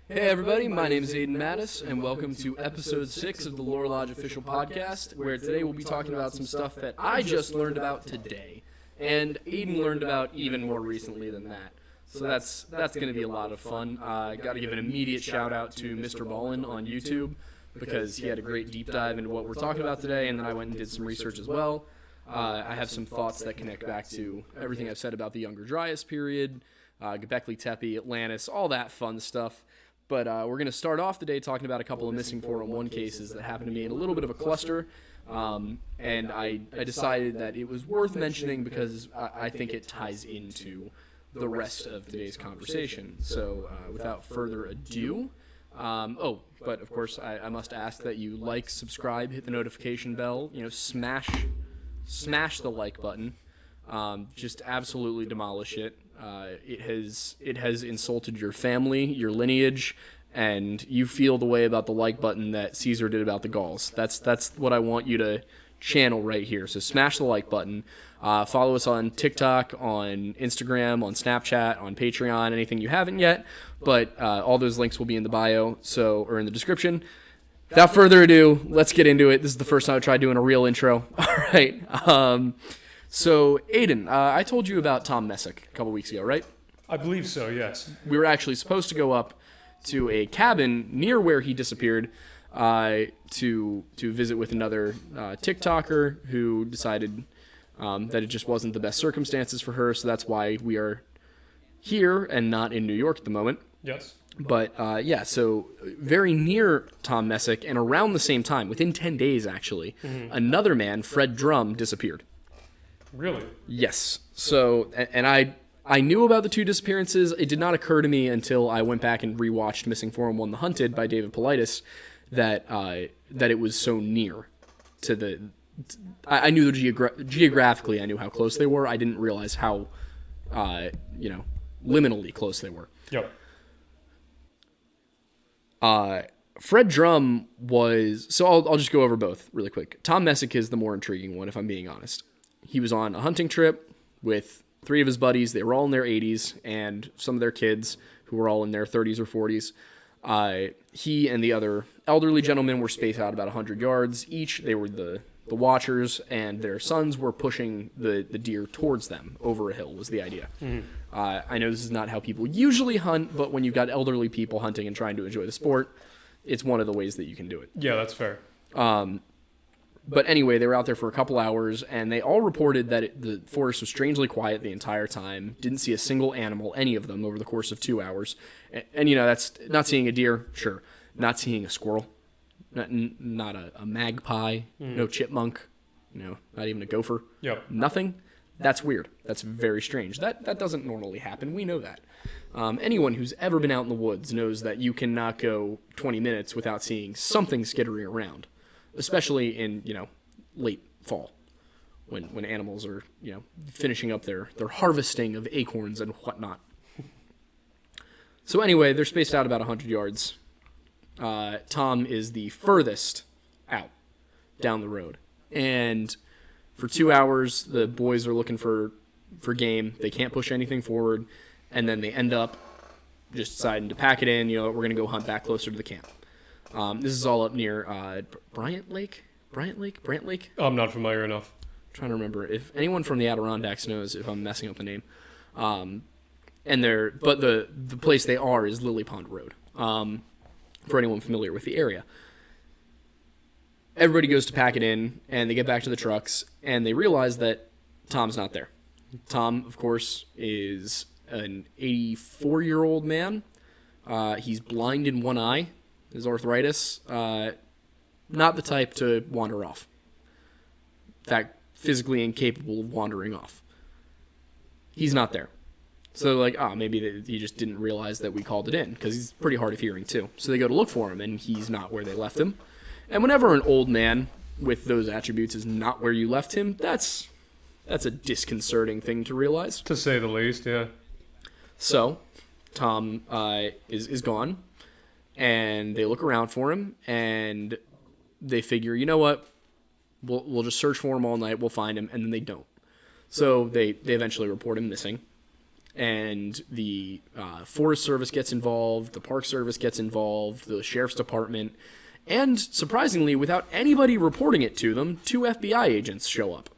Hey everybody, my name is Aidan and welcome to episode 6 of the Lore Lodge official podcast, where today we'll be talking about some stuff that I just learned about today, and Aidan learned about even more recently than that. So that's going to be a lot of fun. I got to give an immediate shout out to Mr. Ballin on YouTube, because he had a great deep dive into what we're talking about today, and then I went and did some research as well. I have some thoughts that connect back to everything I've said about the Younger Dryas period, Göbekli Tepe, Atlantis, all that fun stuff. But we're going to start off the day talking about a couple of missing 411 cases that happened to me in a little bit of a cluster. And I decided that it was worth mentioning because I think it ties into the rest of today's conversation. So without further ado, but of course I must ask that you like, subscribe, hit the notification bell, smash the like button. Just absolutely demolish it. It has insulted your family, your lineage, and you feel the way about the like button that Caesar did about the Gauls. That's what I want you to channel right here. So smash the like button. Follow us on TikTok, on Instagram, on Snapchat, on Patreon, anything you haven't yet. But all those links will be in the bio, or in the description. Without further ado, let's get into it. This is the first time I tried doing a real intro. All right. So, Aidan, I told you about Tom Messick a couple weeks ago, right? I believe so, yes. We were actually supposed to go up to a cabin near where he disappeared to visit with another TikToker who decided that it just wasn't the best circumstances for her, so that's why we are here and not in New York at the moment. Yes. But, so very near Tom Messick and around the same time, within 10 days actually, another man, Fred Drum, disappeared. Really? Yes. So, and I knew about the two disappearances. It did not occur to me until I went back and rewatched Missing 411 The Hunted by David Paulides that it was so near to the... I knew geographically, I knew how close they were. I didn't realize how, liminally close they were. Yep. Fred Drum was... So I'll just go over both really quick. Tom Messick is the more intriguing one, if I'm being honest. He was on a hunting trip with 3 of his buddies. They were all in their 80s, and some of their kids, who were all in their 30s or 40s. He and the other elderly gentlemen were spaced out about 100 yards each. They were the watchers, and their sons were pushing the deer towards them over a hill, was the idea. Mm-hmm. I know this is not how people usually hunt, but when you've got elderly people hunting and trying to enjoy the sport, it's one of the ways that you can do it. Yeah, that's fair. But anyway, they were out there for a couple hours, and they all reported that the forest was strangely quiet the entire time, didn't see a single animal, any of them, over the course of 2 hours. And that's not seeing a deer, sure. Not seeing a squirrel, not a magpie, no chipmunk, not even a gopher. Yep. Nothing. That's weird. That's very strange. That doesn't normally happen. We know that. Anyone who's ever been out in the woods knows that you cannot go 20 minutes without seeing something skittering around. Especially in, late fall, when animals are, finishing up their harvesting of acorns and whatnot. So anyway, they're spaced out about 100 yards. Tom is the furthest out down the road. And for 2 hours, the boys are looking for game. They can't push anything forward. And then they end up just deciding to pack it in. We're going to go hunt back closer to the camp. This is all up near Brant Lake. I'm not familiar enough. I'm trying to remember if anyone from the Adirondacks knows if I'm messing up the name. But the place they are is Lily Pond Road. For anyone familiar with the area, everybody goes to pack it in, and they get back to the trucks, and they realize that Tom's not there. Tom, of course, is an 84-year-old man. He's blind in one eye. His arthritis, not the type to wander off. In fact, physically incapable of wandering off. He's not there. So maybe he just didn't realize that we called it in, because he's pretty hard of hearing too. So they go to look for him, and he's not where they left him. And whenever an old man with those attributes is not where you left him, that's a disconcerting thing to realize. To say the least, yeah. So, Tom is gone. And they look around for him, and they figure, you know what, we'll just search for him all night, we'll find him, and then they don't. So they eventually report him missing. And the Forest Service gets involved, the Park Service gets involved, the Sheriff's Department, and surprisingly, without anybody reporting it to them, 2 FBI agents show up.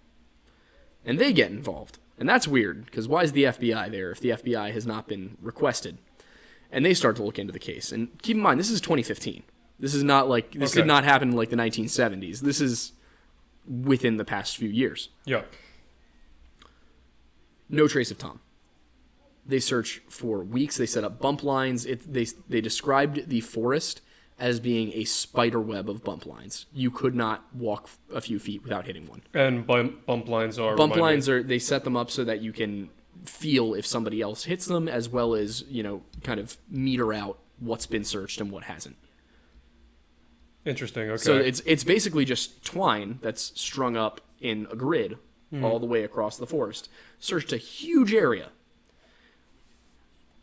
And they get involved. And that's weird, because why is the FBI there if the FBI has not been requested? And they start to look into the case. And keep in mind, this is 2015. This is not like, this did not happen in like the 1970s. This is within the past few years. Yeah. No trace of Tom. They search for weeks. They set up bump lines. They described the forest as being a spider web of bump lines. You could not walk a few feet without hitting one. And bump lines are... They set them up so that you can feel if somebody else hits them, as well as, kind of meter out what's been searched and what hasn't. Interesting, okay. So it's basically just twine that's strung up in a grid all the way across the forest. Searched a huge area.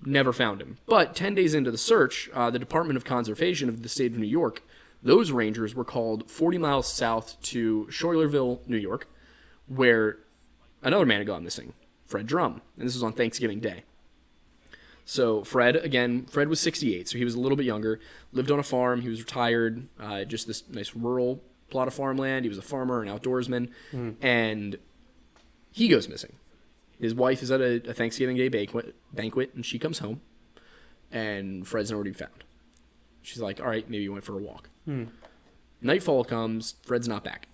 Never found him. But 10 days into the search, the Department of Conservation of the state of New York, those rangers were called 40 miles south to Schuylerville, New York, where another man had gone missing, Fred Drum. And this was on Thanksgiving Day. So Fred was 68, so he was a little bit younger, lived on a farm, he was retired, just this nice rural plot of farmland. He was a farmer, an outdoorsman, and he goes missing. His wife is at a Thanksgiving Day banquet, and she comes home, and Fred's nowhere to be found. She's like, all right, maybe he went for a walk. Nightfall comes, Fred's not back.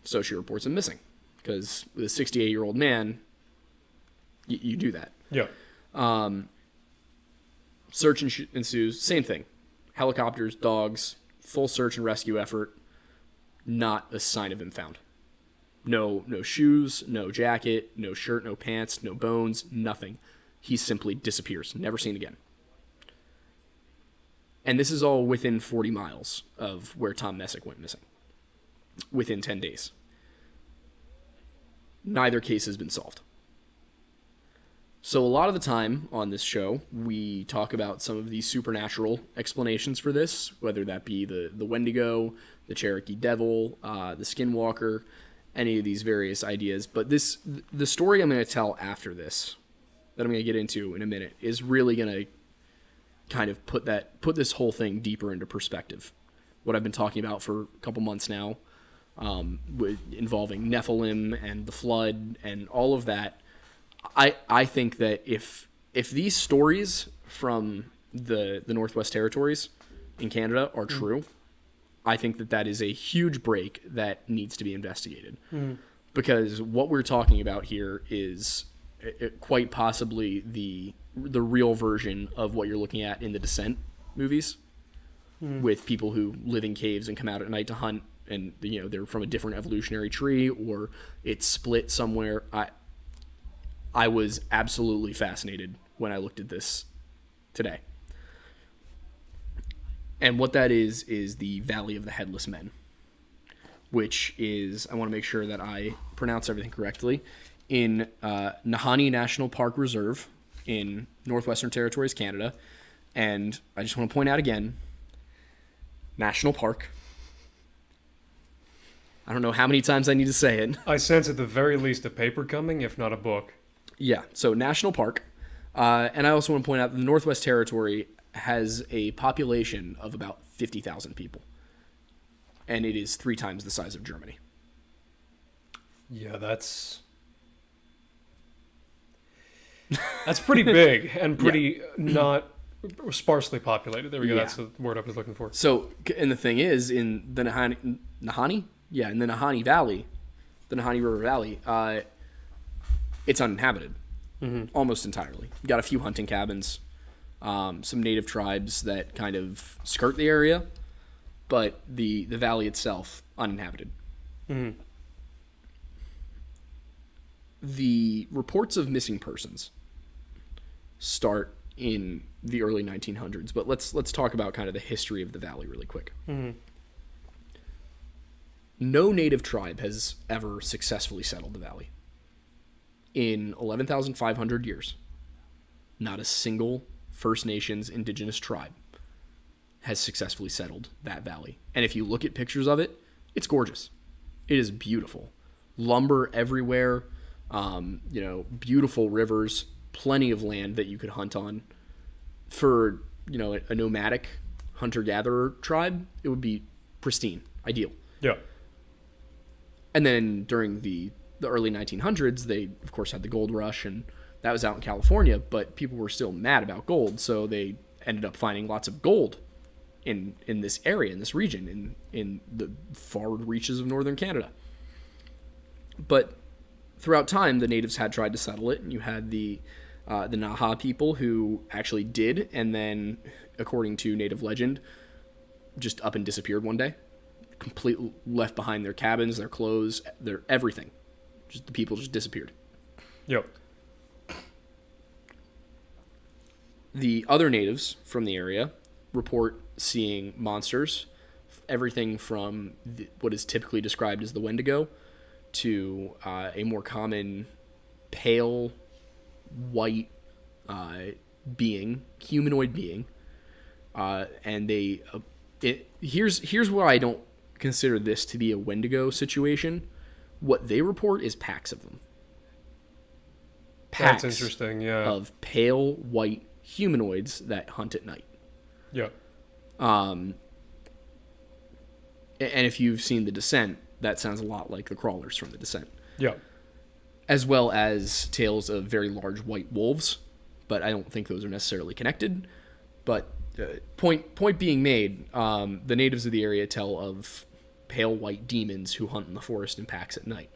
So she reports him missing, because with a 68-year-old man, you do that. Yeah. Search ensues, same thing. Helicopters, dogs, full search and rescue effort, not a sign of him found. No shoes, no jacket, no shirt, no pants, no bones, nothing. He simply disappears, never seen again. And this is all within 40 miles of where Tom Messick went missing. Within 10 days. Neither case has been solved. So a lot of the time on this show, we talk about some of the supernatural explanations for this, whether that be the Wendigo, the Cherokee Devil, the Skinwalker, any of these various ideas. But the story I'm going to tell after this, that I'm going to get into in a minute, is really going to kind of put this whole thing deeper into perspective. What I've been talking about for a couple months now, involving Nephilim and the flood and all of that. I think that if these stories from the Northwest Territories in Canada are true, I think that is a huge break that needs to be investigated. Because what we're talking about here is quite possibly the real version of what you're looking at in the Descent movies, with people who live in caves and come out at night to hunt, and they're from a different evolutionary tree, or it's split somewhere. I was absolutely fascinated when I looked at this today. And what that is the Valley of the Headless Men, which is, I want to make sure that I pronounce everything correctly, in Nahanni National Park Preserve in Northwestern Territories, Canada. And I just want to point out again, National Park. I don't know how many times I need to say it. I sense at the very least a paper coming, if not a book. Yeah, so National Park. And I also want to point out that the Northwest Territory has a population of about 50,000 people. And it is 3 times the size of Germany. Yeah, that's pretty big and pretty not sparsely populated. There we go. Yeah. That's the word I was looking for. So, and the thing is, in the Nahanni? Yeah, in the Nahanni Valley, the Nahanni River Valley, it's uninhabited almost entirely. You got a few hunting cabins, some native tribes that kind of skirt the area, but the valley itself, uninhabited. The reports of missing persons start in the early 1900s, but let's talk about kind of the history of the valley really quick. No native tribe has ever successfully settled the valley. In 11,500 years, not a single First Nations indigenous tribe has successfully settled that valley. And if you look at pictures of it, it's gorgeous. It is beautiful. Lumber everywhere, beautiful rivers, plenty of land that you could hunt on. For, a nomadic hunter-gatherer tribe, it would be pristine, ideal. Yeah. And then during the early 1900s, they, of course, had the gold rush, and that was out in California, but people were still mad about gold, so they ended up finding lots of gold in this area, in this region, in the far reaches of northern Canada. But throughout time, the natives had tried to settle it, and you had the Naha people who actually did, and then, according to native legend, just up and disappeared one day. Completely left behind their cabins, their clothes, their everything. Just the people just disappeared. Yep. The other natives from the area report seeing monsters, everything from what is typically described as the Wendigo to a more common pale white humanoid being, and here's where I don't consider this to be a Wendigo situation. What they report is packs of them. Packs That's interesting, yeah. of pale white humanoids that hunt at night. Yeah. And if you've seen The Descent, that sounds a lot like the crawlers from The Descent. Yeah. As well as tales of very large white wolves, but I don't think those are necessarily connected. But point being made, the natives of the area tell of pale white demons who hunt in the forest in packs at night.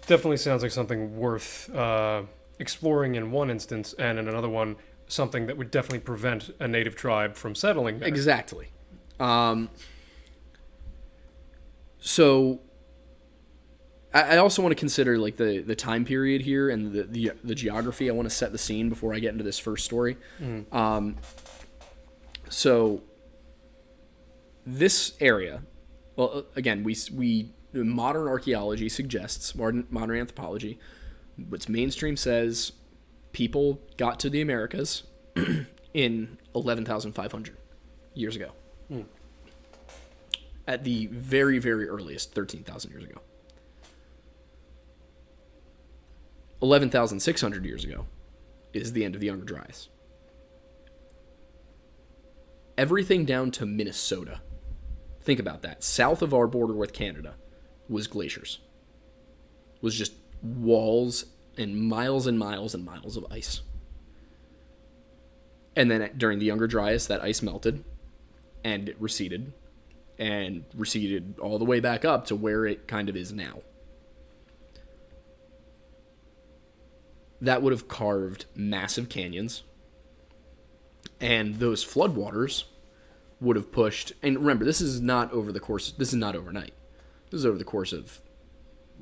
Definitely sounds like something worth exploring in one instance, and in another one, something that would definitely prevent a native tribe from settling there. Exactly. So I also want to consider like the time period here and the geography. I want to set the scene before I get into this first story. So this area, well, again, we modern archaeology suggests, modern anthropology, what's mainstream says people got to the Americas in 11,500 years ago. At the very, very earliest, 13,000 years ago. 11,600 years ago is the end of the Younger Dryas. Everything down to Minnesota, think about that, south of our border with Canada, was glaciers. Was just walls and miles and miles and miles of ice. And then during the Younger Dryas, that ice melted and it receded. And receded all the way back up to where it kind of is now. That would have carved massive canyons. And those floodwaters would have pushed... And remember, this is not overnight. This is over the course of,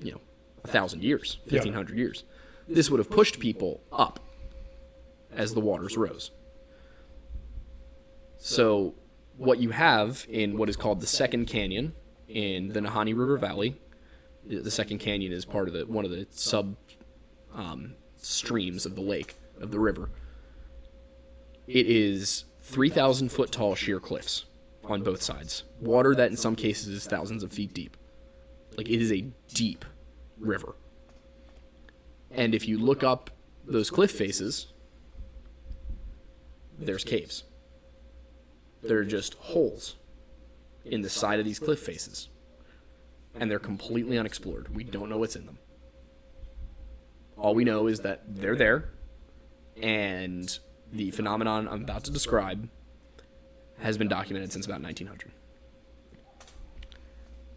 1,000 years, 1,500 years. This would have pushed people up as the waters rose. So what you have in what is called the Second Canyon in the Nahanni River Valley, the Second Canyon is part of one of the sub streams of the lake, of the river. It is 3,000 foot tall sheer cliffs on both sides. Water that in some cases is thousands of feet deep. Like, it is a deep river. And if you look up those cliff faces, there's caves. They're just holes in the side of these cliff faces. And they're completely unexplored. We don't know what's in them. All we know is that they're there, and the phenomenon I'm about to describe has been documented since about 1900.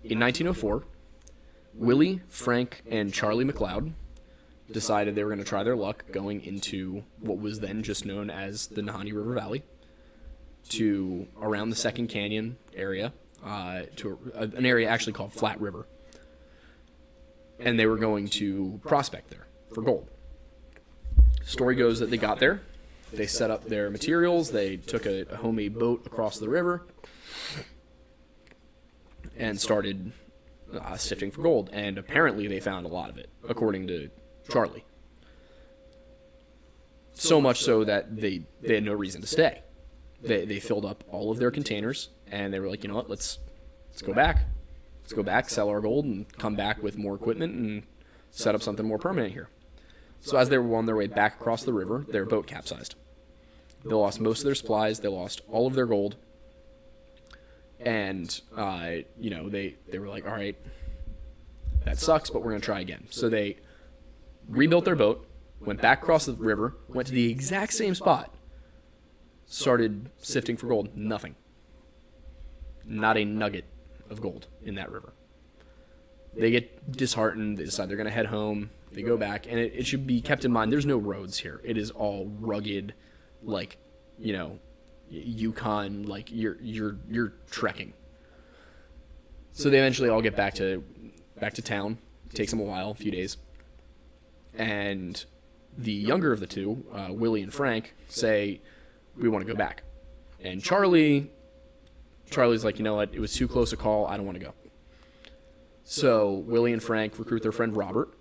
In 1904, Willie, Frank, and Charlie McLeod decided they were going to try their luck going into what was then just known as the Nahanni River Valley, to around the Second Canyon area, to an area actually called Flat River. And they were going to prospect there for gold. Story goes that they got there, they set up their materials, they took a homemade boat across the river, and started sifting for gold. And apparently they found a lot of it, according to Charlie. So much so that they had no reason to stay. They filled up all of their containers, and they were like, you know what, let's go back. Let's go back, sell our gold, and come back with more equipment and set up something more permanent here. So as they were on their way back across the river, their boat capsized. They lost most of their supplies. They lost all of their gold. And, they were like, all right, that sucks, but we're going to try again. So they rebuilt their boat, went back across the river, went to the exact same spot, started sifting for gold. Nothing. Not a nugget of gold in that river. They get disheartened. They decide they're going to head home. They go back, and it should be kept in mind, there's no roads here. It is all rugged, Yukon, like you're trekking. So they eventually all get back to town. It takes them a few days. And the younger of the two, Willie and Frank, say, we want to go back. And Charlie's like, you know what, it was too close a call, I don't want to go. So Willie and Frank recruit their friend Robert,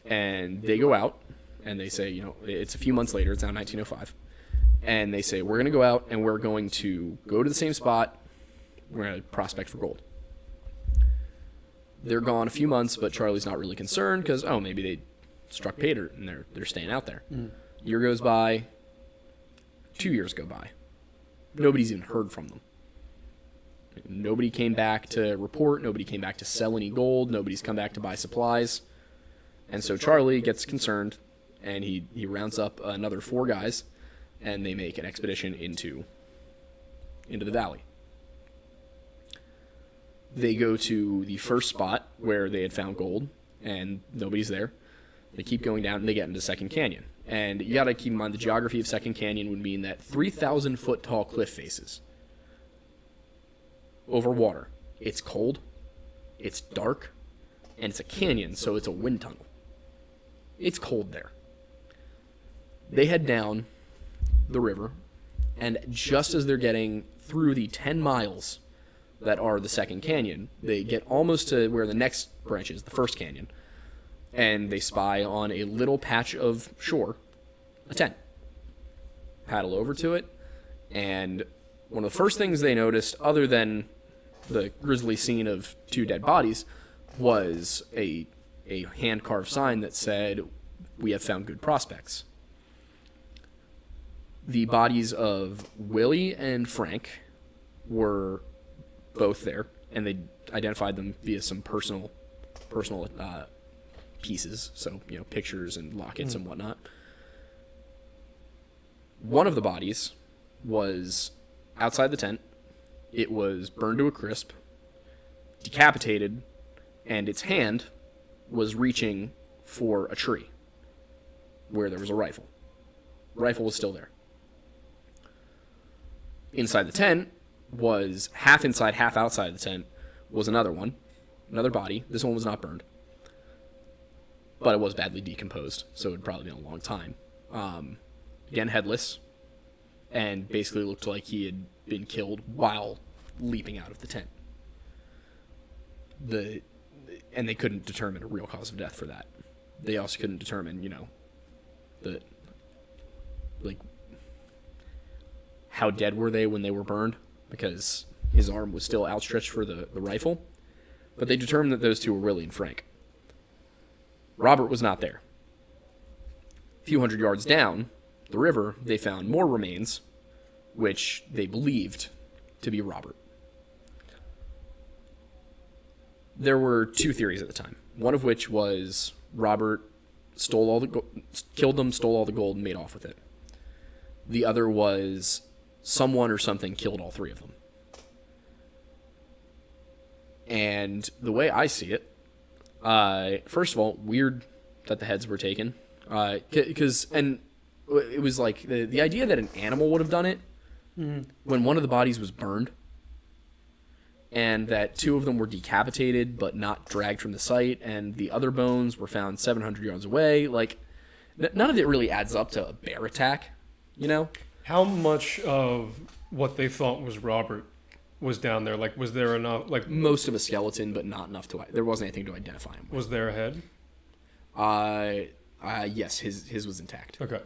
and they go out, and they say, it's a few months later, it's now 1905, and they say, we're going to go out, and we're going to go to the same spot, we're going to prospect for gold. They're gone a few months, but Charlie's not really concerned, because, maybe they struck pay dirt, and they're staying out there. Year goes by, 2 years go by. Nobody's even heard from them. Nobody came back to report. Nobody came back to sell any gold. Nobody's come back to buy supplies. And so Charlie gets concerned, and he rounds up another 4 guys, and they make an expedition into the valley. They go to the first spot where they had found gold, and nobody's there. They keep going down, and they get into Second Canyon. And you got to keep in mind the geography of Second Canyon would mean that 3,000-foot tall cliff faces over water. It's cold, it's dark, and it's a canyon, so it's a wind tunnel. It's cold there. They head down the river, and just as they're getting through the 10 miles that are the Second Canyon, they get almost to where the next branch is, the First Canyon, and they spy on a little patch of shore, a tent. Paddle over to it, and one of the first things they noticed, other than the grisly scene of 2 dead bodies, was a hand-carved sign that said, "We have found good prospects." The bodies of Willie and Frank were both there, and they identified them via some personal pieces, so pictures and lockets and whatnot. One of the bodies was outside the tent. It was burned to a crisp, decapitated, and its hand was reaching for a tree where there was a rifle. The rifle was still there. Inside the tent was half inside, half outside the tent was another body. This one was not burned, but it was badly decomposed, so it would probably been a long time. Again, headless, and basically looked like he had been killed while leaping out of the tent. And they couldn't determine a real cause of death for that. They also couldn't determine, how dead were they when they were burned, because his arm was still outstretched for the rifle. But they determined that those two were Willie and Frank. Robert was not there. A few hundred yards down the river, they found more remains, which they believed to be Robert. There were 2 theories at the time. One of which was Robert killed them, stole all the gold, and made off with it. The other was someone or something killed all 3 of them. And the way I see it, first of all, weird that the heads were taken. And it was like the idea that an animal would have done it when one of the bodies was burned, and that 2 of them were decapitated but not dragged from the site, and the other bones were found 700 yards away. Like, none of it really adds up to a bear attack, How much of what they thought was Robert was down there? Like, was there enough? Like, most of a skeleton, but not enough there wasn't anything to identify him with. Was there a head? Yes, his was intact. Okay.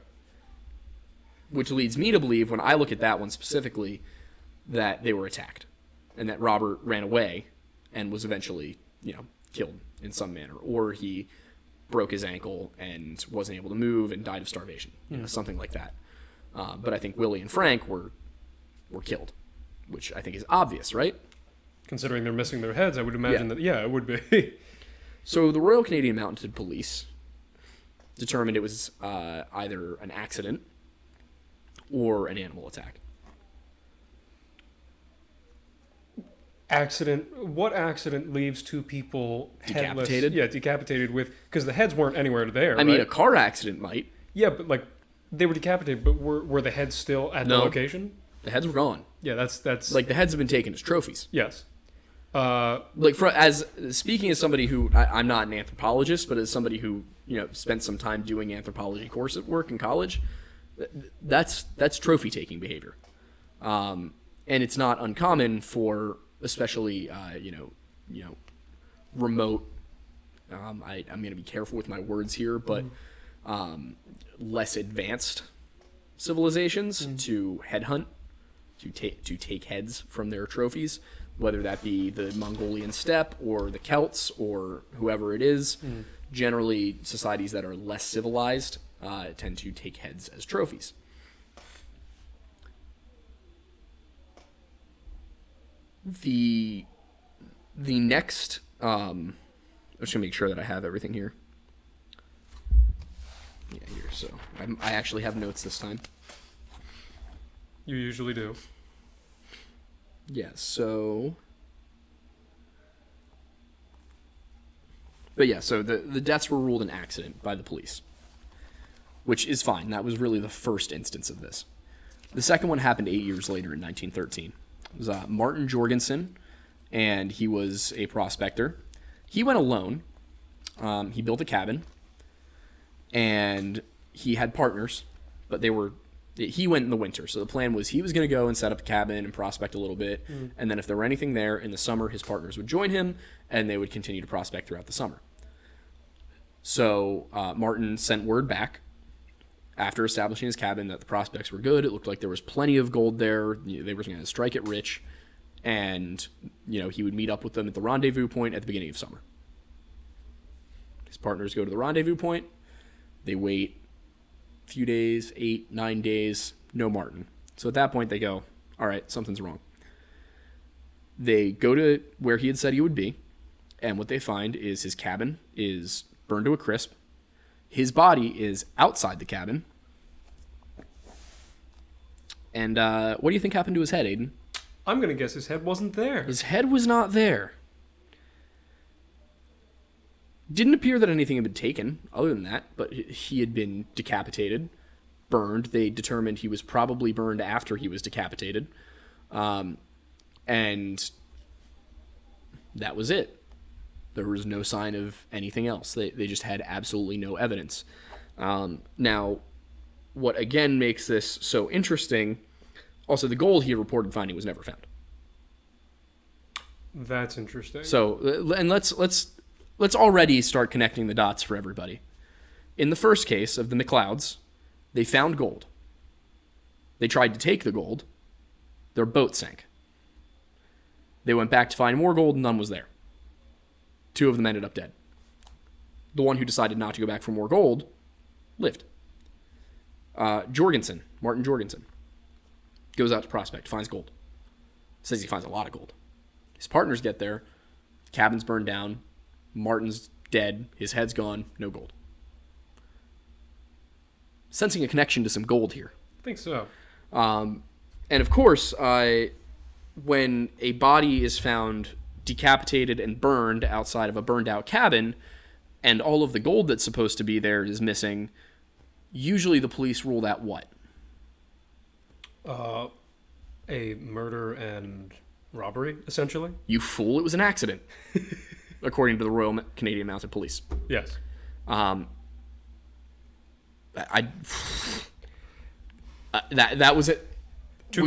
Which leads me to believe, when I look at that one specifically, that they were attacked, and that Robert ran away and was eventually, killed in some manner, or he broke his ankle and wasn't able to move and died of starvation, something like that. But I think Willie and Frank were killed, which I think is obvious, right? Considering they're missing their heads, I would imagine that, it would be. So the Royal Canadian Mounted Police determined it was either an accident or an animal attack. What accident leaves two people Decapitated? Headless? Yeah, decapitated because the heads weren't anywhere there. I mean, a car accident might. Yeah, but they were decapitated, but were the heads still at the location? The heads were gone. Yeah, that's the heads have been taken as trophies. Yes. Speaking as somebody who I'm not an anthropologist, but as somebody who spent some time doing anthropology course at work in college, that's trophy taking behavior, and it's not uncommon for especially remote. I'm going to be careful with my words here, but less advanced civilizations to headhunt, to take heads from their trophies, whether that be the Mongolian steppe or the Celts or whoever it is. Generally, societies that are less civilized tend to take heads as trophies. The next, I'm just gonna make sure that I have everything here. Yeah, here. So I actually have notes this time. You usually do. Yeah. So. But yeah, so the deaths were ruled an accident by the police, which is fine. That was really the first instance of this. The second one happened 8 years later in 1913. It was Martin Jorgensen, and he was a prospector. He went alone. He built a cabin, and he had partners, but he went in the winter. So the plan was he was going to go and set up a cabin and prospect a little bit, and then if there were anything there in the summer, his partners would join him, and they would continue to prospect throughout the summer. So Martin sent word back after establishing his cabin that the prospects were good. It looked like there was plenty of gold there. They were going to strike it rich, and he would meet up with them at the rendezvous point at the beginning of summer. His partners go to the rendezvous point. They wait a few days, 8, 9 days, no Martin. So at that point they go, all right, something's wrong. They go to where he had said he would be, and what they find is his cabin is burned to a crisp. His body is outside the cabin. And what do you think happened to his head, Aidan? I'm going to guess his head wasn't there. His head was not there. Didn't appear that anything had been taken other than that, but he had been decapitated, burned. They determined he was probably burned after he was decapitated. And that was it. There was no sign of anything else. They just had absolutely no evidence. Now, what again makes this so interesting, also the gold he reported finding was never found. That's interesting. So, and let's already start connecting the dots for everybody. In the first case of the McLeods, they found gold. They tried to take the gold. Their boat sank. They went back to find more gold, and none was there. 2 of them ended up dead. The one who decided not to go back for more gold lived. Martin Jorgensen, goes out to prospect, finds gold. Says he finds a lot of gold. His partners get there, cabin's burned down, Martin's dead, his head's gone, no gold. Sensing a connection to some gold here. I think so. And of course, when a body is found decapitated and burned outside of a burned out cabin, and all of the gold that's supposed to be there is missing, usually the police rule that what? A murder and robbery, essentially. You fool, it was an accident, according to the Royal Canadian Mounted Police. Yes. That was it. To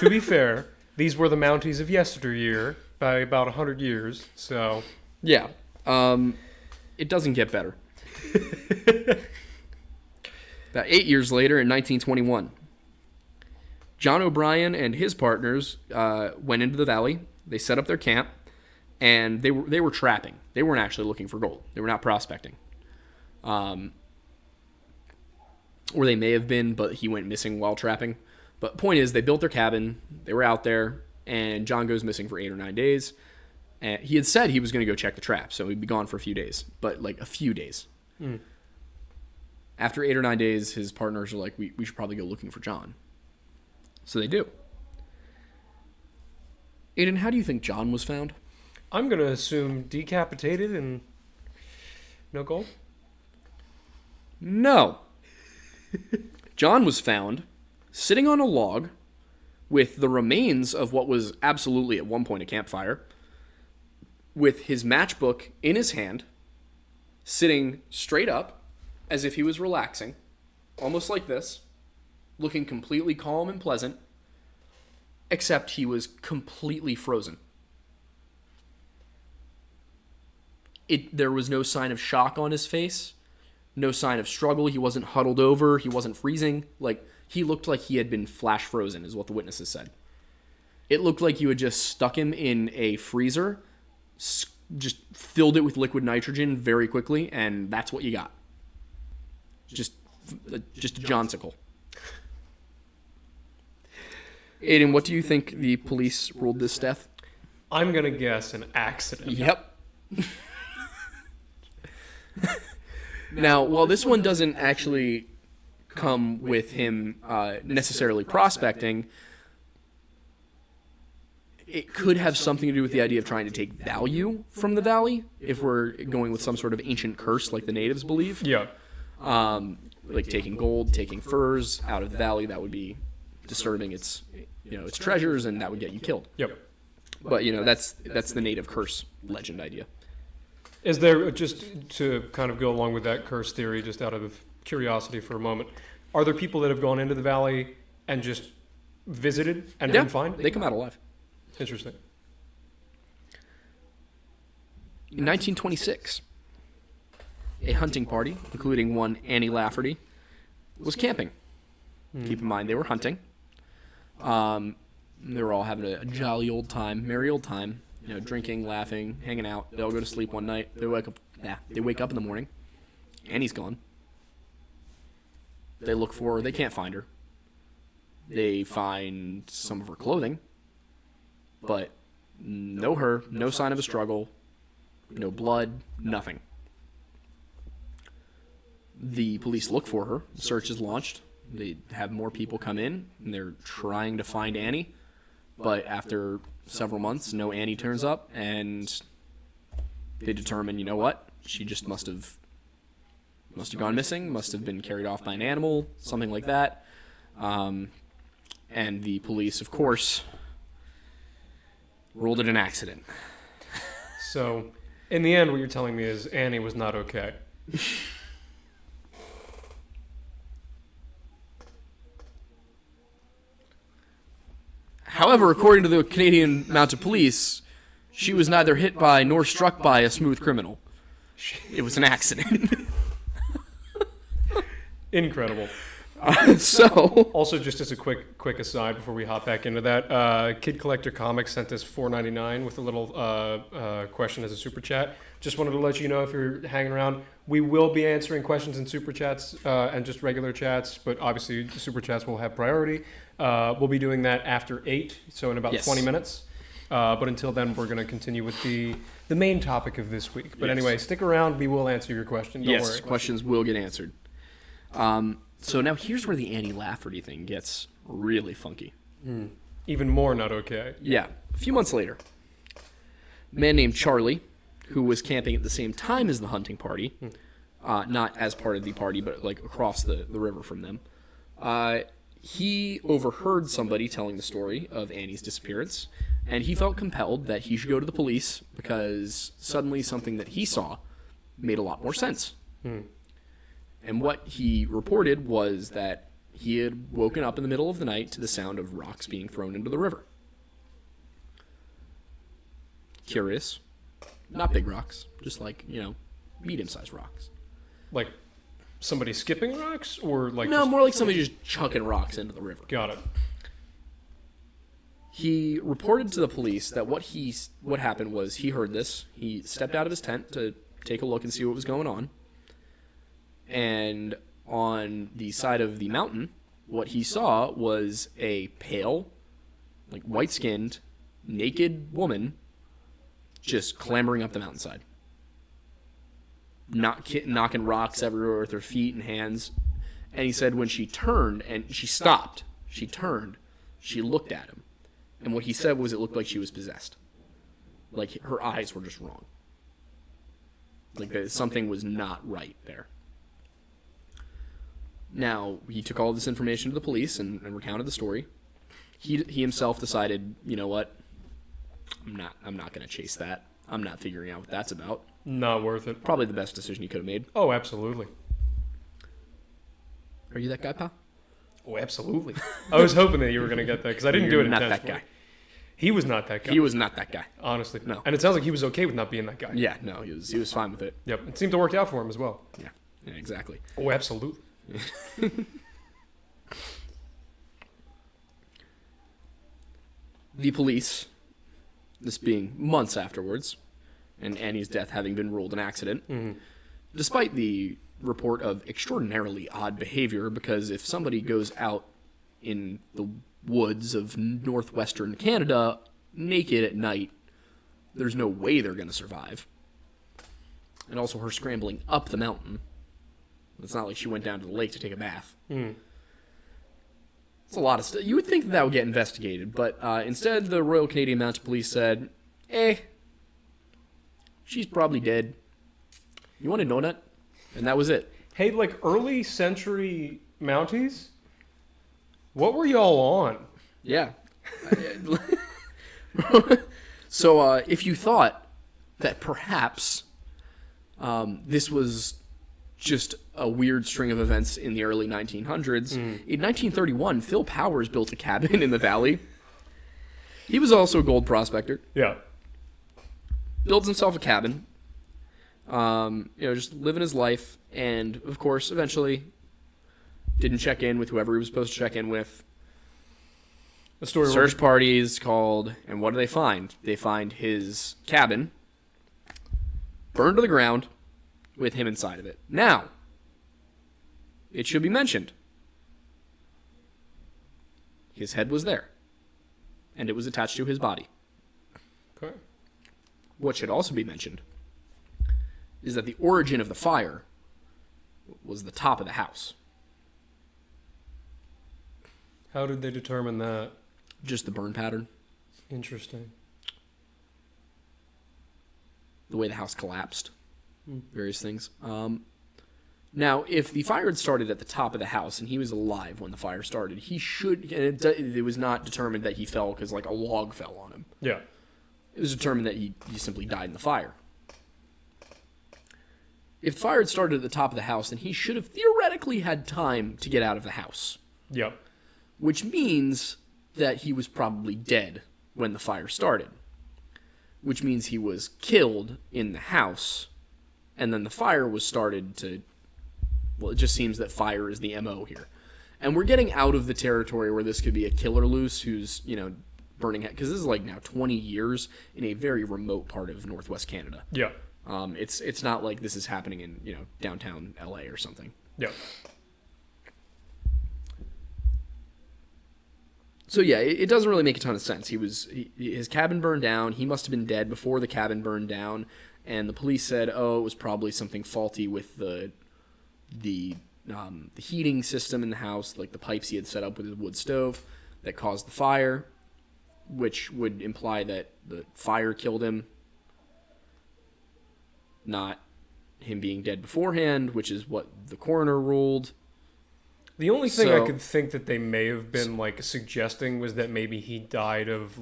be fair, these were the Mounties of yesteryear by about 100 years, so... Yeah. It doesn't get better. About 8 years later, in 1921, John O'Brien and his partners went into the valley. They set up their camp, and they were trapping. They weren't actually looking for gold. They were not prospecting. Or they may have been, but he went missing while trapping. But point is, they built their cabin. They were out there, and John goes missing for 8 or 9 days. And he had said he was going to go check the trap, so he'd be gone for a few days, but like a few days. After 8 or 9 days, his partners are like, we should probably go looking for John. So they do. Aidan, how do you think John was found? I'm going to assume decapitated and no gold? No. John was found sitting on a log with the remains of what was absolutely at one point a campfire, with his matchbook in his hand, sitting straight up as if he was relaxing, almost like this, looking completely calm and pleasant, except he was completely frozen. There was no sign of shock on his face, no sign of struggle. He wasn't huddled over. He wasn't freezing. Like, he looked like he had been flash frozen, is what the witnesses said. It looked like you had just stuck him in a freezer, just filled it with liquid nitrogen very quickly, and that's what you got. Just a Johnsicle. Aidan, what do you think the police ruled this death? I'm going to guess an accident. Yep. Now, while this one doesn't actually come with him necessarily prospecting, it could have something to do with the idea of trying to take value from the valley, if we're going with some sort of ancient curse like the natives believe. Yeah. Like taking gold, taking furs out of the valley, that would be disturbing its treasures, and that would get you killed. Yep. But, that's the native curse legend idea. Is there, just to kind of go along with that curse theory, just out of curiosity for a moment, are there people that have gone into the valley and just visited and been fine? They come out alive. Interesting. In 1926, a hunting party, including one Annie Lafferty, was camping. Keep in mind, they were hunting. They were all having a jolly old time, merry old time. Drinking, laughing, hanging out. They all go to sleep one night. They wake up in the morning. Annie's gone. They look for her. They can't find her. They find some of her clothing, but no her, no sign of a struggle, no blood, nothing. The police look for her. The search is launched. They have more people come in, and they're trying to find Annie, but after several months, no Annie turns up, and they determine, you know what? She just must have gone missing, must have been carried off by an animal, something like that. And the police, of course, ruled it an accident. So, in the end, what you're telling me is Annie was not okay. However, according to the Canadian Mounted Police, she was neither hit by nor struck by a smooth criminal. It was an accident. Incredible. So, also, just as a quick aside before we hop back into that, Kid Collector Comics sent us $4.99 with a little question as a super chat. Just wanted to let you know, if you're hanging around, we will be answering questions in super chats and just regular chats, but obviously super chats will have priority. We'll be doing that after 8, so in about 20 minutes. But until then, we're going to continue with the main topic of this week. But anyway, stick around. We will answer your question. Don't worry. Questions will get answered. So now here's where the Annie Lafferty thing gets really funky. Even more not okay. Yeah. A few months later, a man named Charlie, who was camping at the same time as the hunting party, not as part of the party, but like across the river from them, he overheard somebody telling the story of Annie's disappearance, and he felt compelled that he should go to the police because suddenly something that he saw made a lot more sense. And what he reported was that he had woken up in the middle of the night to the sound of rocks being thrown into the river. Curious. Not big rocks, just like, medium-sized rocks. Like somebody skipping rocks, or like... No, more like somebody just chucking rocks into the river. Got it. He reported to the police that what happened was he heard this. He stepped out of his tent to take a look and see what was going on. And on the side of the mountain, what he saw was a pale, like white-skinned, naked woman just clambering up the mountainside. Knocking rocks everywhere with her feet and hands. And he said when she turned and she stopped, she turned, she looked at him. And what he said was it looked like she was possessed. Like her eyes were just wrong. Like something was not right there. Now, he took all this information to the police and recounted the story. He himself decided, you know what? I'm not going to chase that. I'm not figuring out what that's about. Not worth it. Probably the best decision he could have made. Oh, absolutely. Are you that guy, pal? Oh, absolutely. I was hoping that you were going to get that because I didn't do it intentionally. Not that guy. He was not that guy. He was not that guy. Honestly. No. And it sounds like he was okay with not being that guy. Yeah, no, he was fine with it. Yep. It seemed to work out for him as well. Yeah, exactly. Oh, absolutely. The police, this being months afterwards, and Annie's death having been ruled an accident, despite the report of extraordinarily odd behavior, because if somebody goes out in the woods of northwestern Canada naked at night, there's no way they're going to survive. And also her scrambling up the mountain. It's not like she went down to the lake to take a bath. It's a lot of stuff. You would think that would get investigated, but instead the Royal Canadian Mounted Police said, she's probably dead. You want a donut? And that was it. Hey, like early century Mounties? What were y'all on? Yeah. So if you thought that perhaps this was just a weird string of events in the early 1900s, in 1931, Phil Powers built a cabin in the valley. He was also a gold prospector. Yeah. Builds himself a cabin. Just living his life. And, of course, eventually didn't check in with whoever he was supposed to check in with. A story Search parties called, and what do they find? They find his cabin burned to the ground with him inside of it. Now, it should be mentioned, his head was there, and it was attached to his body. Okay. What should also be mentioned is that the origin of the fire was the top of the house. How did they determine that? Just the burn pattern. Interesting. The way the house collapsed. Various things. Now, if the fire had started at the top of the house and he was alive when the fire started, he should... And it was not determined that he fell because, like, a log fell on him. Yeah. It was determined that he simply died in the fire. If the fire had started at the top of the house, then he should have theoretically had time to get out of the house. Yeah. Which means that he was probably dead when the fire started. Which means he was killed in the house, and then the fire was started to... Well, it just seems that fire is the MO here. And we're getting out of the territory where this could be a killer loose who's, burning... Because this is like now 20 years in a very remote part of northwest Canada. Yeah. It's not like this is happening in, downtown LA or something. Yeah. So yeah, it doesn't really make a ton of sense. His cabin burned down. He must have been dead before the cabin burned down, and the police said, "Oh, it was probably something faulty with the heating system in the house, like the pipes he had set up with his wood stove, that caused the fire," which would imply that the fire killed him, not him being dead beforehand, which is what the coroner ruled. The only thing I could think that they may have been suggesting was that maybe he died of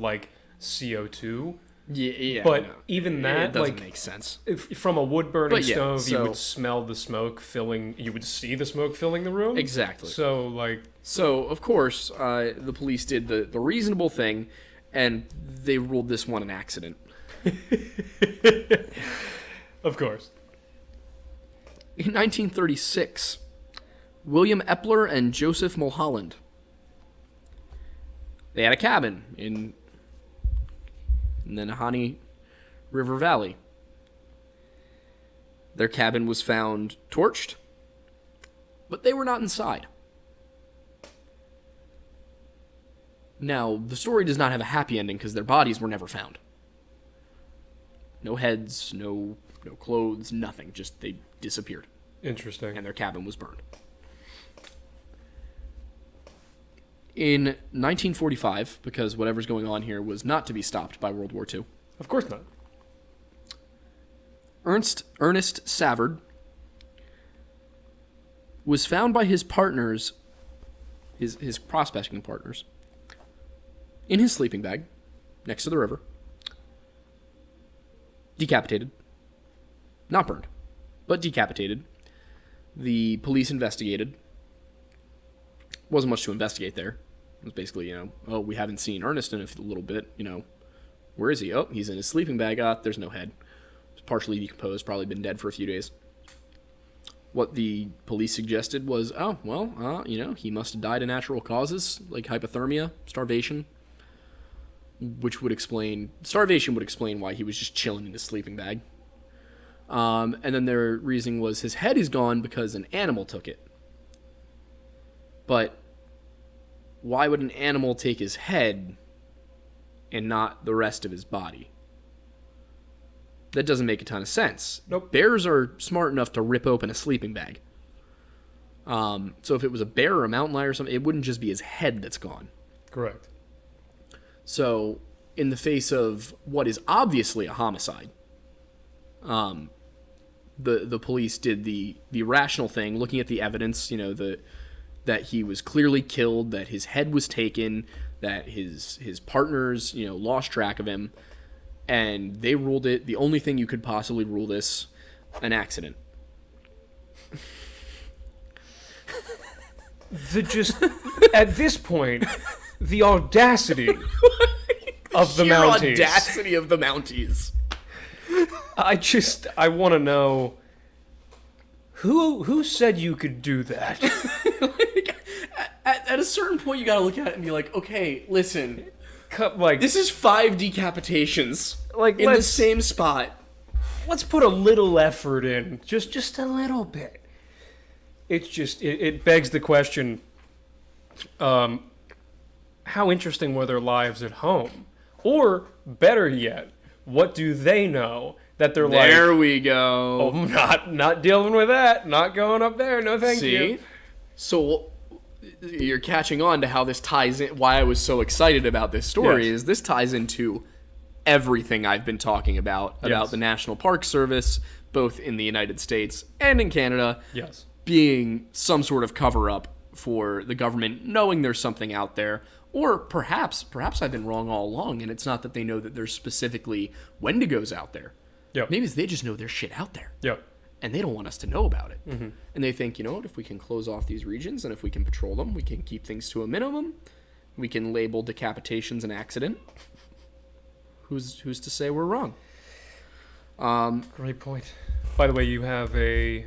CO2. Yeah. But even that it doesn't make sense. If, from a wood burning yeah, stove, you would smell the smoke filling. You would see the smoke filling the room. Exactly. So of course the police did the reasonable thing, and they ruled this one an accident. Of course. In 1936. William Epler and Joseph Mulholland. They had a cabin in in the Nahanni River Valley. Their cabin was found torched, but they were not inside. Now, the story does not have a happy ending because their bodies were never found. No heads, no clothes, nothing. Just they disappeared. Interesting. And their cabin was burned. In 1945, because whatever's going on here was not to be stopped by World War II. Of course not. Ernest Savard was found by his partners, his prospecting partners, in his sleeping bag next to the river, decapitated. Not burned, but decapitated. The police investigated. Wasn't much to investigate there. It was basically, we haven't seen Ernest in a little bit, where is he? Oh, he's in his sleeping bag. There's no head. It's partially decomposed, probably been dead for a few days. What the police suggested was, he must have died of natural causes, like hypothermia, starvation, starvation would explain why he was just chilling in his sleeping bag. And then their reasoning was his head is gone because an animal took it. But why would an animal take his head and not the rest of his body? That doesn't make a ton of sense. Nope. Bears are smart enough to rip open a sleeping bag. So if it was a bear or a mountain lion or something, it wouldn't just be his head that's gone. Correct. So in the face of what is obviously a homicide, the police did the rational thing, looking at the evidence, that he was clearly killed, that his head was taken, that his partners, lost track of him, and they ruled it, the only thing you could possibly rule this, an accident. At this point, the audacity of the Mounties. The audacity of the Mounties. I want to know who said you could do that? At a certain point, you gotta look at it and be like, okay, listen, Like, this is 5 decapitations, in the same spot. Let's put a little effort in, just a little bit. It's just it begs the question: how interesting were their lives at home, or better yet, what do they know? That they're there we go. Oh, not dealing with that. Not going up there. No, thank you. So you're catching on to how this ties in. Why I was so excited about this story is this ties into everything I've been talking about the National Park Service, both in the United States and in Canada. Yes, being some sort of cover up for the government, knowing there's something out there. Or perhaps I've been wrong all along, and it's not that they know that there's specifically Wendigos out there. Yep. Maybe they just know there's shit out there. Yep. And they don't want us to know about it. Mm-hmm. And they think, if we can close off these regions and if we can patrol them, we can keep things to a minimum. We can label decapitations an accident. Who's to say we're wrong? Great point. By the way, you have a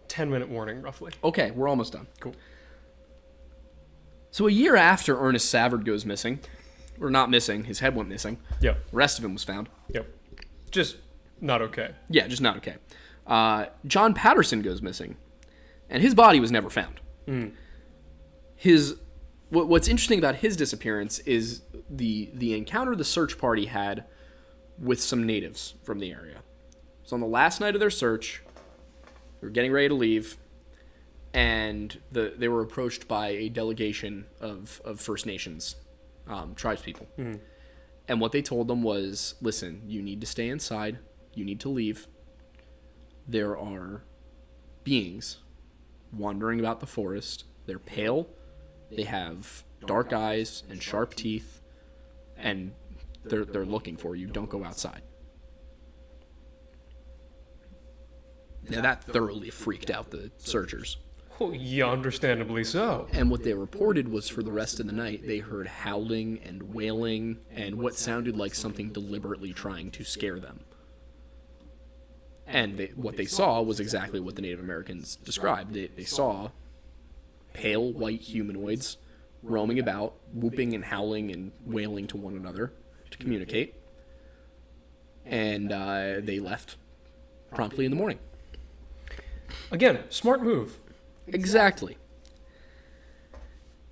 10-minute warning, roughly. Okay, we're almost done. Cool. So a year after Ernest Savard goes missing, or not missing, his head went missing. Yep. The rest of him was found. Yep. Just not okay. Yeah, just not okay. John Patterson goes missing, and his body was never found. Mm. What's interesting about his disappearance is the encounter the search party had with some natives from the area. So on the last night of their search, they were getting ready to leave, and they were approached by a delegation of First Nations tribespeople. Mm. And what they told them was, listen, you need to stay inside. You need to leave. There are beings wandering about the forest. They're pale. They have dark eyes and sharp teeth. And they're looking for you. Don't go outside. Now that thoroughly freaked out the searchers. Well, yeah, understandably so. And what they reported was for the rest of the night, they heard howling and wailing and what sounded like something deliberately trying to scare them. And what they saw was exactly what the Native Americans described. They saw pale white humanoids roaming about, whooping and howling and wailing to one another to communicate. and they left promptly in the morning. Again, smart move. Exactly.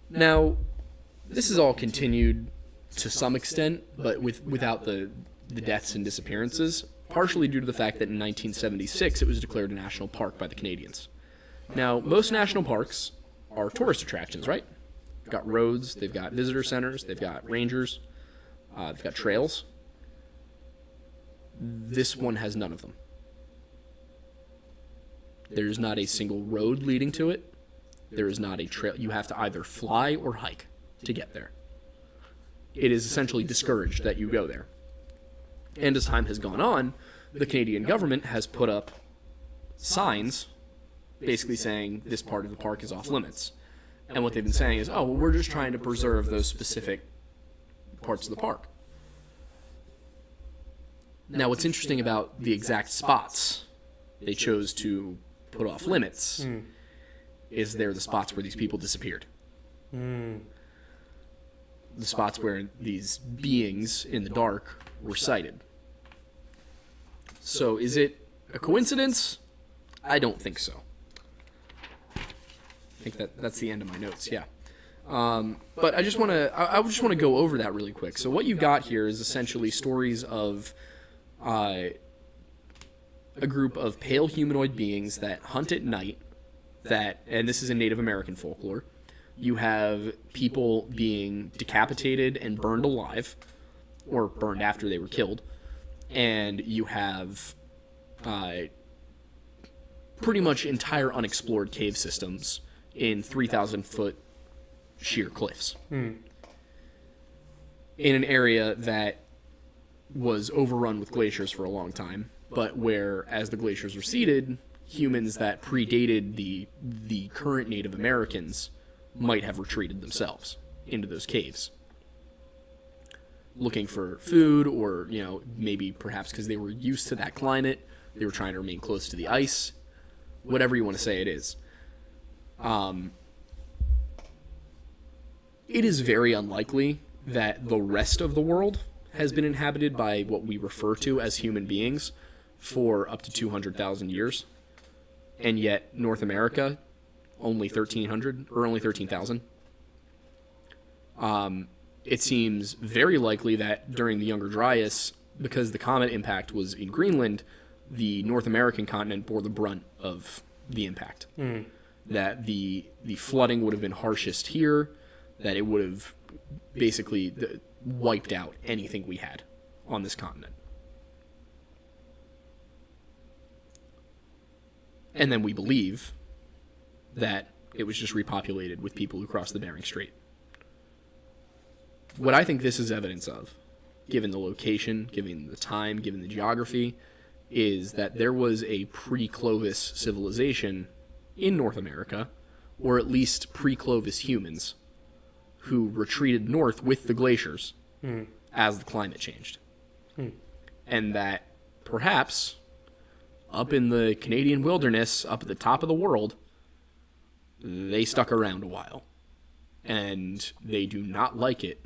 Now, this is all continued to some extent, but without the deaths and disappearances, partially due to the fact that in 1976 it was declared a national park by the Canadians. Now, most national parks are tourist attractions, right? They've got roads, they've got visitor centers, they've got rangers, they've got trails. This one has none of them. There's not a single road leading to it. There is not a trail. You have to either fly or hike to get there. It is essentially discouraged that you go there. And as time has gone on, the Canadian government has put up signs basically saying this part of the park is off limits. And what they've been saying is, oh, well, we're just trying to preserve those specific parts of the park. Now, what's interesting about the exact spots they chose to put off limits is they're the spots where these people disappeared. The spots where these beings in the dark were sighted. So is it a coincidence? I don't think so. I think that's the end of my notes, yeah. But I just want to go over that really quick. So what you've got here is essentially stories of a group of pale humanoid beings that hunt at night, and this is in Native American folklore. You have people being decapitated and burned alive, or burned after they were killed, and you have pretty much entire unexplored cave systems in 3,000-foot sheer cliffs. In an area that was overrun with glaciers for a long time, but where, as the glaciers receded, humans that predated the current Native Americans might have retreated themselves into those caves, looking for food, or, maybe perhaps because they were used to that climate, they were trying to remain close to the ice, whatever you want to say it is. It is very unlikely that the rest of the world has been inhabited by what we refer to as human beings for up to 200,000 years. And yet North America, only 1,300, or only 13,000. It seems very likely that during the Younger Dryas, because the comet impact was in Greenland, the North American continent bore the brunt of the impact. That the flooding would have been harshest here, that it would have basically wiped out anything we had on this continent. And then we believe that it was just repopulated with people who crossed the Bering Strait. What I think this is evidence of, given the location, given the time, given the geography, is that there was a pre-Clovis civilization in North America, or at least pre-Clovis humans, who retreated north with the glaciers as the climate changed. And that perhaps up in the Canadian wilderness, up at the top of the world, they stuck around a while. And they do not like it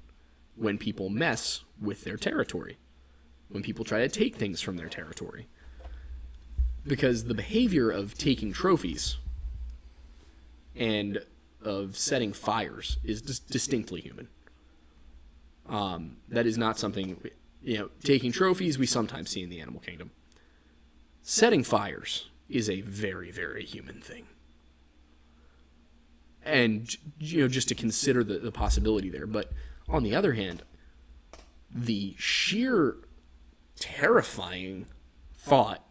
when people mess with their territory, when people try to take things from their territory. Because the behavior of taking trophies and of setting fires is distinctly human. That is not something, taking trophies we sometimes see in the animal kingdom. Setting fires is a very, very human thing. And, just to consider the possibility there. But on the other hand, the sheer terrifying thought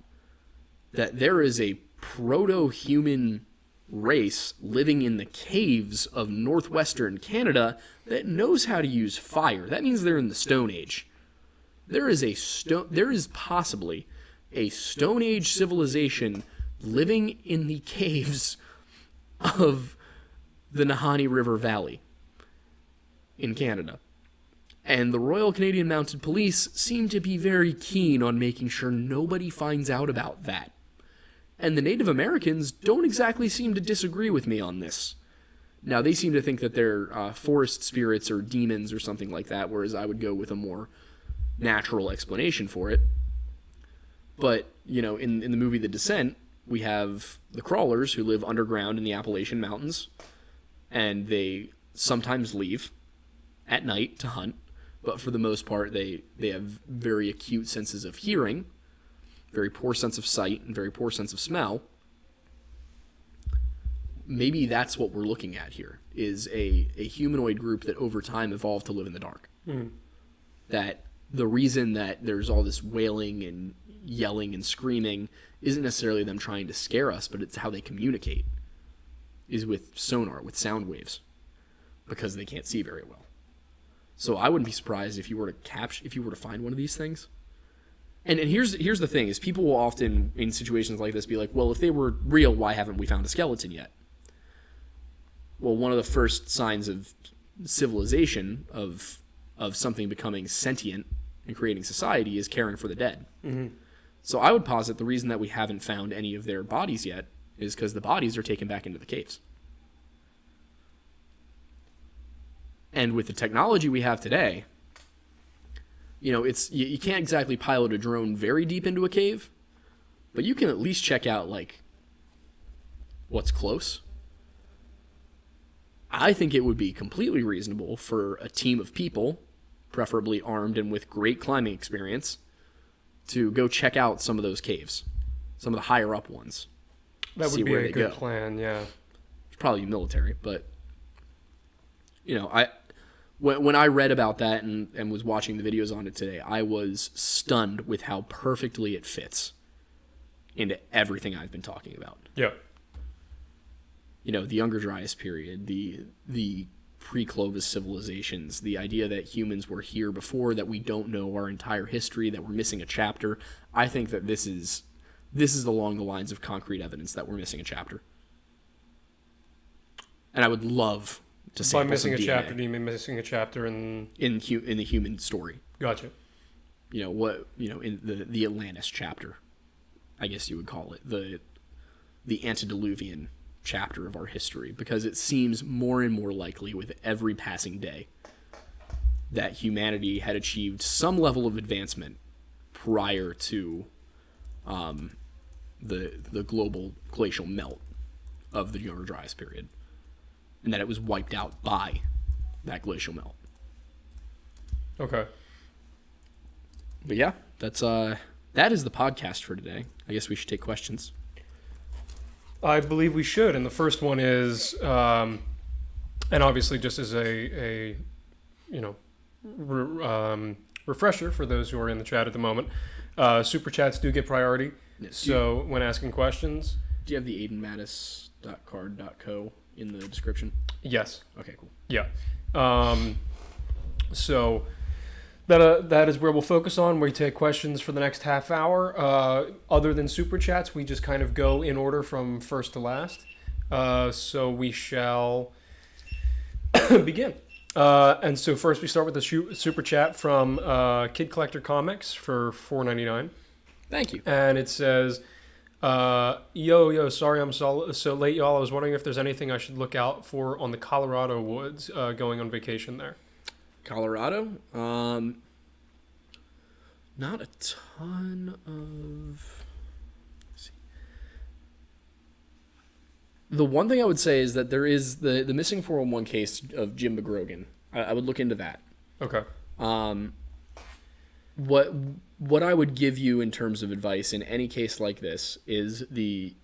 that there is a proto-human race living in the caves of northwestern Canada that knows how to use fire. That means they're in the Stone Age. There is possibly a Stone Age civilization living in the caves of the Nahanni River Valley in Canada. And the Royal Canadian Mounted Police seem to be very keen on making sure nobody finds out about that. And the Native Americans don't exactly seem to disagree with me on this. Now, they seem to think that they're forest spirits or demons or something like that, whereas I would go with a more natural explanation for it. But, in the movie The Descent, we have the crawlers who live underground in the Appalachian Mountains, and they sometimes leave at night to hunt, but for the most part, they have very acute senses of hearing, very poor sense of sight, and very poor sense of smell. Maybe that's what we're looking at here, is a humanoid group that over time evolved to live in the dark. That the reason that there's all this wailing and yelling and screaming isn't necessarily them trying to scare us, but it's how they communicate, is with sonar, with sound waves, because they can't see very well. So I wouldn't be surprised if you were to find one of these things. And here's the thing, is people will often, in situations like this, be like, well, if they were real, why haven't we found a skeleton yet? Well, one of the first signs of civilization, of something becoming sentient and creating society, is caring for the dead. So I would posit the reason that we haven't found any of their bodies yet is because the bodies are taken back into the caves. And with the technology we have today, you can't exactly pilot a drone very deep into a cave, but you can at least check out, what's close. I think it would be completely reasonable for a team of people, preferably armed and with great climbing experience, to go check out some of those caves, some of the higher up ones. That would be a good plan, yeah. It's probably military, but when I read about that and was watching the videos on it today, I was stunned with how perfectly it fits into everything I've been talking about. Yeah. The Younger Dryas period, the pre-Clovis civilizations, the idea that humans were here before, that we don't know our entire history, that we're missing a chapter. I think that this is along the lines of concrete evidence that we're missing a chapter. And I would love to sample by missing a DNA chapter, do you mean missing a chapter in the human story? Gotcha. In the Atlantis chapter, I guess you would call it, the antediluvian chapter of our history, because it seems more and more likely with every passing day that humanity had achieved some level of advancement prior to the global glacial melt of the Younger Dryas period, and that it was wiped out by that glacial melt. Okay. But yeah, that is the podcast for today. I guess we should take questions. I believe we should, and the first one is, and obviously just as a refresher for those who are in the chat at the moment, super chats do get priority. So when asking questions, do you have the aidanmattis.card.co in the description? Yes. Okay, cool. Yeah. So that is where we'll focus on. We take questions for the next half hour. Other than super chats, we just kind of go in order from first to last. So we shall begin. And so first we start with the super chat from Kid Collector Comics for $4.99. Thank you. And it says, yo, sorry I'm so late, y'all. I was wondering if there's anything I should look out for on the Colorado woods going on vacation there. Colorado? Not a ton of... Let's see. The one thing I would say is that there is the missing 401 case of Jim McGrogan. I would look into that. Okay. What I would give you in terms of advice in any case like this is the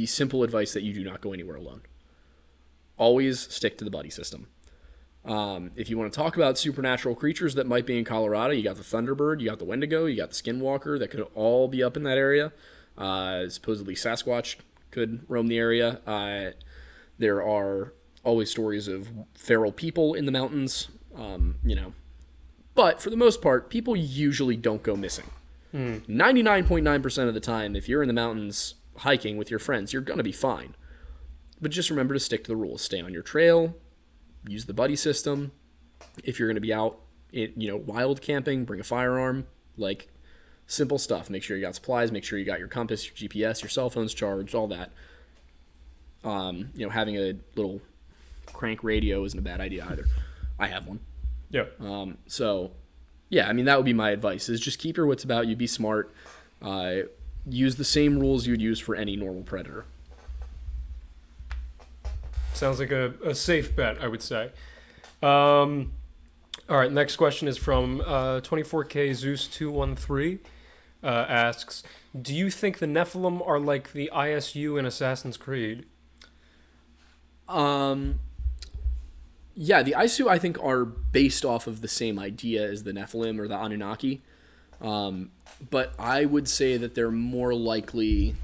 simple advice that you do not go anywhere alone. Always stick to the buddy system. If you want to talk about supernatural creatures that might be in Colorado, you got the Thunderbird, you got the Wendigo, you got the Skinwalker that could all be up in that area. Supposedly Sasquatch could roam the area. There are always stories of feral people in the mountains, But for the most part, people usually don't go missing. 99.9% of the time, if you're in the mountains hiking with your friends, you're going to be fine. But just remember to stick to the rules. Stay on your trail. Use the buddy system. If you're going to be out, wild camping, bring a firearm. Simple stuff. Make sure you got supplies. Make sure you got your compass, your GPS, your cell phone's charged, all that. Having a little crank radio isn't a bad idea either. I have one. Yeah. That would be my advice, is just keep your wits about you. Be smart. Use the same rules you'd use for any normal predator. Sounds like a safe bet, I would say. All right, next question is from 24K Zeus213. Asks, do you think the Nephilim are like the ISU in Assassin's Creed? Yeah, the Aisu, I think, are based off of the same idea as the Nephilim or the Anunnaki. But I would say that they're more likely...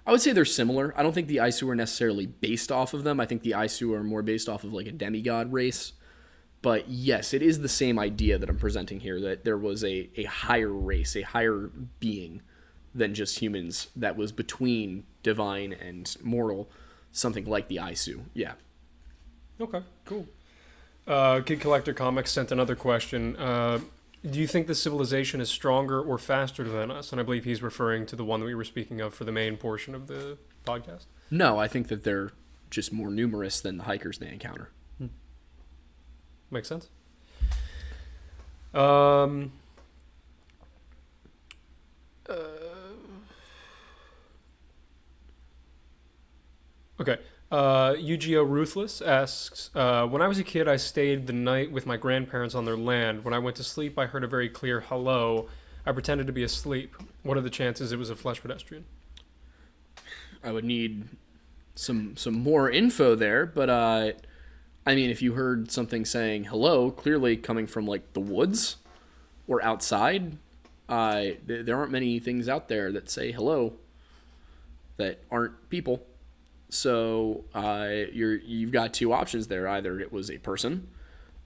I would say they're similar. I don't think the Aisu are necessarily based off of them. I think the Aisu are more based off of like a demigod race. But yes, it is the same idea that I'm presenting here, that there was a higher race, a higher being than just humans that was between divine and mortal, something like the Aisu. Yeah. Okay, cool. Kid Collector Comics sent another question. Do you think the civilization is stronger or faster than us? And I believe he's referring to the one that we were speaking of for the main portion of the podcast. No, I think that they're just more numerous than the hikers they encounter. Makes sense. Okay. UGO Ruthless asks, when I was a kid, I stayed the night with my grandparents on their land. When I went to sleep, I heard a very clear hello. I pretended to be asleep. What are the chances it was a flesh pedestrian? I would need some more info there, but I mean, if you heard something saying hello, clearly coming from like the woods or outside, there aren't many things out there that say hello that aren't people. So you've got two options there. Either it was a person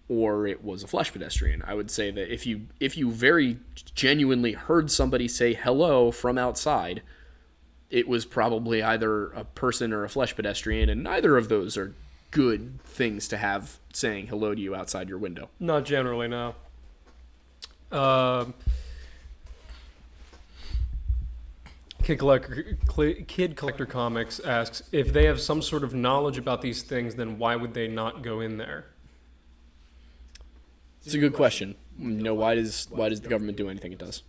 or it was a flesh pedestrian. I would say that if you very genuinely heard somebody say hello from outside, it was probably either a person or a flesh pedestrian, and neither of those are good things to have saying hello to you outside your window. Not generally, no. Kid Collector Comics asks, if they have some sort of knowledge about these things, then why would they not go in there? It's a good question. You know, why does the government do anything it does?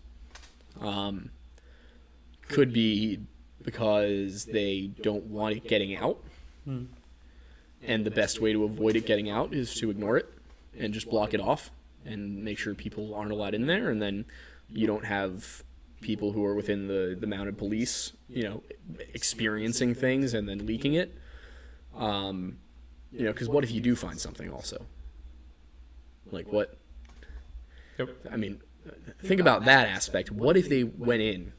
Could be because they don't want it getting out. And the best way to avoid it getting out is to ignore it and just block it off and make sure people aren't allowed in there. And then you don't have people who are within the mounted police, you know, experiencing things and then leaking it. You know, because what if you do find something also? Like what? Yep. I mean, think about that aspect. What if they went in?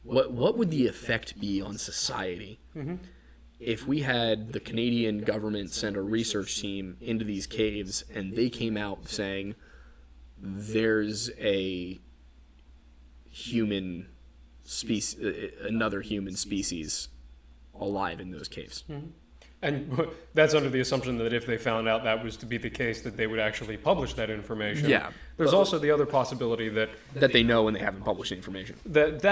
What would the effect be on society? If we had the Canadian government send a research team into these caves and they came out saying there's a human species, another human species alive in those caves. And that's under the assumption that if they found out that was to be the case, that they would actually publish that information. Yeah. There's also the other possibility that they know when they haven't published the information. But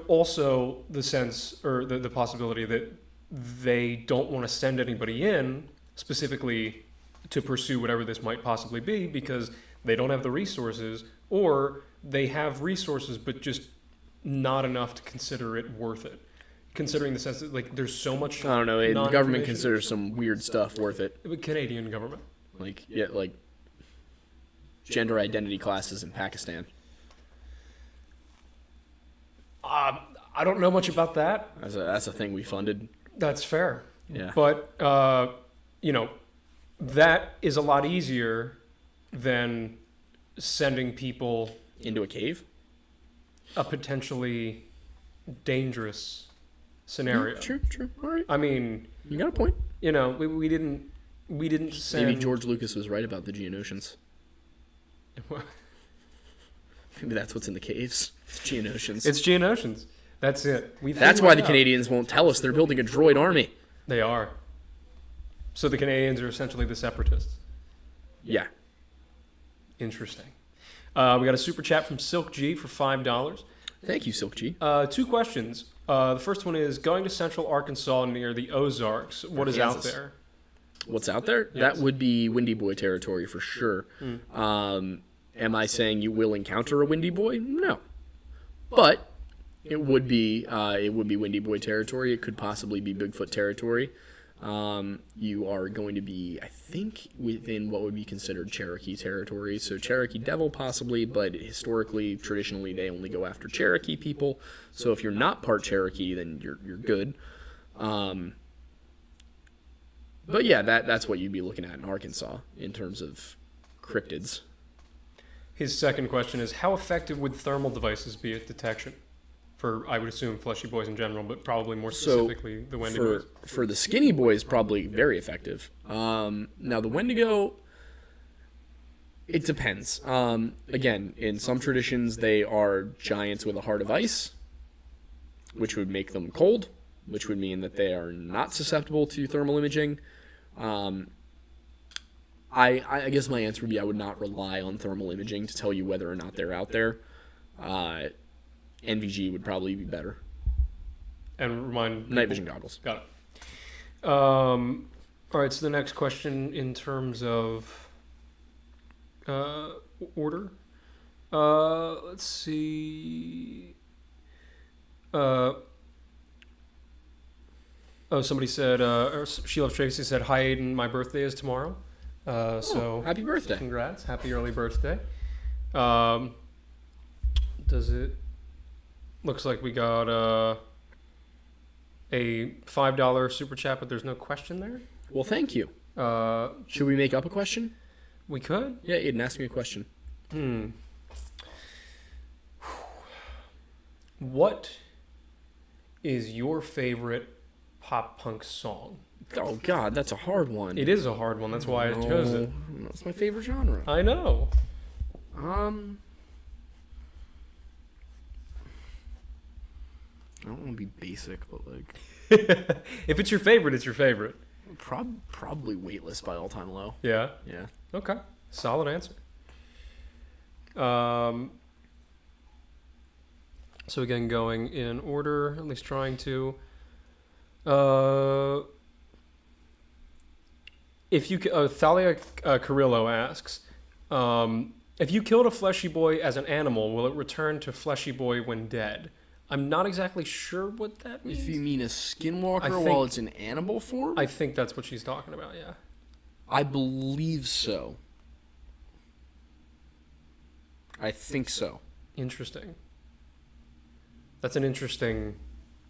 also the sense, or the possibility that they don't want to send anybody in specifically to pursue whatever this might possibly be because they don't have the resources, or they have resources but just not enough to consider it worth it. Considering the sense that like there's so much. I don't know. The government considers some weird stuff worth it. The Canadian government. Like gender identity classes in Pakistan. I don't know much about that. That's a thing we funded. That's fair. Yeah. But you know, that is a lot easier than sending people into a cave. A potentially dangerous scenario. True. All right. I mean, you got a point. You know, we didn't send. Maybe George Lucas was right about the Geonosians. Maybe that's what's in the caves. It's Geonosians. It's Geonosians. That's it. That's why the Canadians won't tell us they're building a droid army. They are. So the Canadians are essentially the separatists. Yeah. Interesting. We got a super chat from Silk G for $5. Thank you, Silk G. 2 questions. The first one is, going to Central Arkansas near the Ozarks, what is out there? What's out there? Yes. That would be Windy Boy territory for sure. Am I saying you will encounter a Windy Boy? No. But it would be Windy Boy territory. It could possibly be Bigfoot territory. You are going to be, I think, within what would be considered Cherokee territory. So Cherokee Devil possibly, but historically, traditionally, they only go after Cherokee people. So if you're not part Cherokee, then you're good. But yeah, that's what you'd be looking at in Arkansas in terms of cryptids. His second question is, how effective would thermal devices be at detection? For, I would assume, fleshy boys in general, but probably more specifically the Wendigo. For the skinny boys, probably very effective. Now, the Wendigo, it depends. Again, in some traditions, they are giants with a heart of ice, which would make them cold, which would mean that they are not susceptible to thermal imaging. I guess my answer would be I would not rely on thermal imaging to tell you whether or not they're out there. NVG would probably be better. And remind night vision goggles. Got it. All right, so the next question in terms of order. Let's see. Somebody said, or She Loves Tracy said, "Hi Aidan, my birthday is tomorrow." So happy birthday. Congrats. Happy early birthday. Does it... Looks like we got a $5 super chat, but there's no question there. Well, thank you. Should we make up a question? We could. Yeah, Aidan, ask me a question. What is your favorite pop punk song? Oh, God, that's a hard one. It is a hard one. That's why I chose it. That's my favorite genre. I know. I don't want to be basic, but like... If it's your favorite, it's your favorite. Probably Weightless by All Time Low. Yeah? Yeah. Okay. Solid answer. So again, going in order, at least trying to... if you... Thalia Carrillo asks, if you killed a fleshy boy as an animal, will it return to fleshy boy when dead? I'm not exactly sure what that means. If you mean a skinwalker while it's in animal form? I think that's what she's talking about, yeah. I believe so. I think so. Interesting. That's an interesting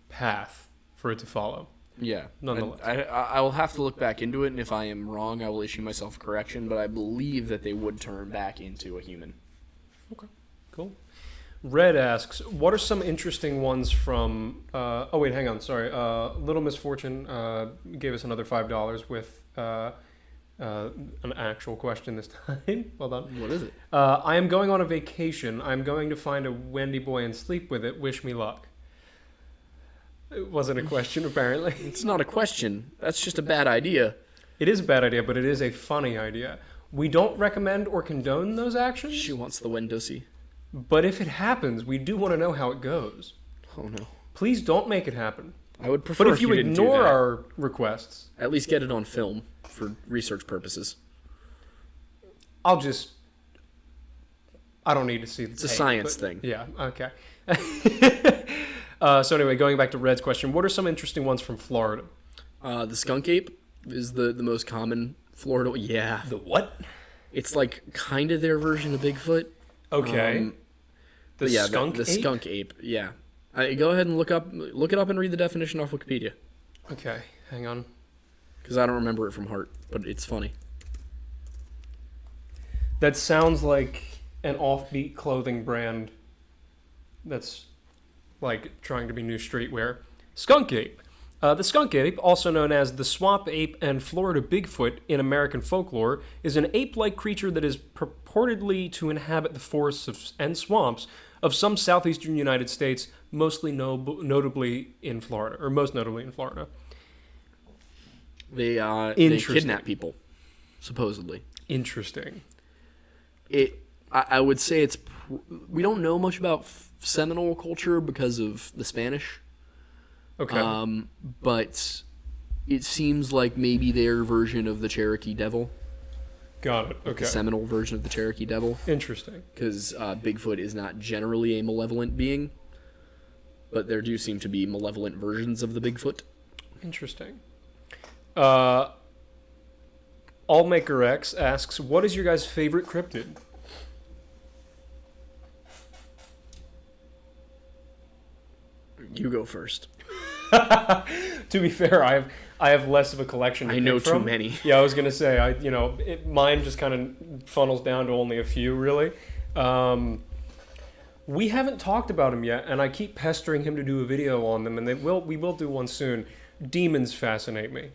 path for it to follow. Yeah. Nonetheless. I will have to look back into it, and if I am wrong, I will issue myself a correction, but I believe that they would turn back into a human. Okay, cool. Red asks, what are some interesting ones from... oh, wait, hang on, sorry. Little Misfortune gave us another $5 with an actual question this time. Well done. What is it? I am going on a vacation. I'm going to find a Wendy boy and sleep with it. Wish me luck. It wasn't a question, apparently. It's not a question. That's just a bad idea. It is a bad idea, but it is a funny idea. We don't recommend or condone those actions. She wants the Wendussy. But if it happens, we do want to know how it goes. Oh, no. Please don't make it happen. I would prefer But if you didn't do ignore that. our requests... At least get it on film for research purposes. I don't need to see the It's a science thing. Yeah, okay. So anyway, going back to Red's question, what are some interesting ones from Florida? The skunk ape is the most common Florida... Yeah. The what? It's like kind of their version of Bigfoot. Okay. The skunk the ape? skunk ape, yeah. Go ahead and look it up and read the definition off Wikipedia. Okay, hang on. Because I don't remember it from heart, but it's funny. That sounds like an offbeat clothing brand that's like trying to be new streetwear. Skunk ape. The skunk ape, also known as the swamp ape and Florida Bigfoot in American folklore, is an ape-like creature that is purportedly to inhabit the forests and swamps of some southeastern United States, mostly notably in Florida, or most notably in Florida. They kidnap people, supposedly. Interesting. I would say we don't know much about Seminole culture because of the Spanish. Okay. But it seems like maybe their version of the Cherokee Devil. Got it. Okay. The Seminole version of the Cherokee Devil. Interesting. Because Bigfoot is not generally a malevolent being, but there do seem to be malevolent versions of the Bigfoot. Interesting. Allmaker X asks, what is your guys' favorite cryptid? You go first. To be fair, I have less of a collection to I know pick from. too many. Yeah, I was gonna say mine just kind of funnels down to only a few really. We haven't talked about him yet, and I keep pestering him to do a video on them, and we will do one soon. Demons fascinate me.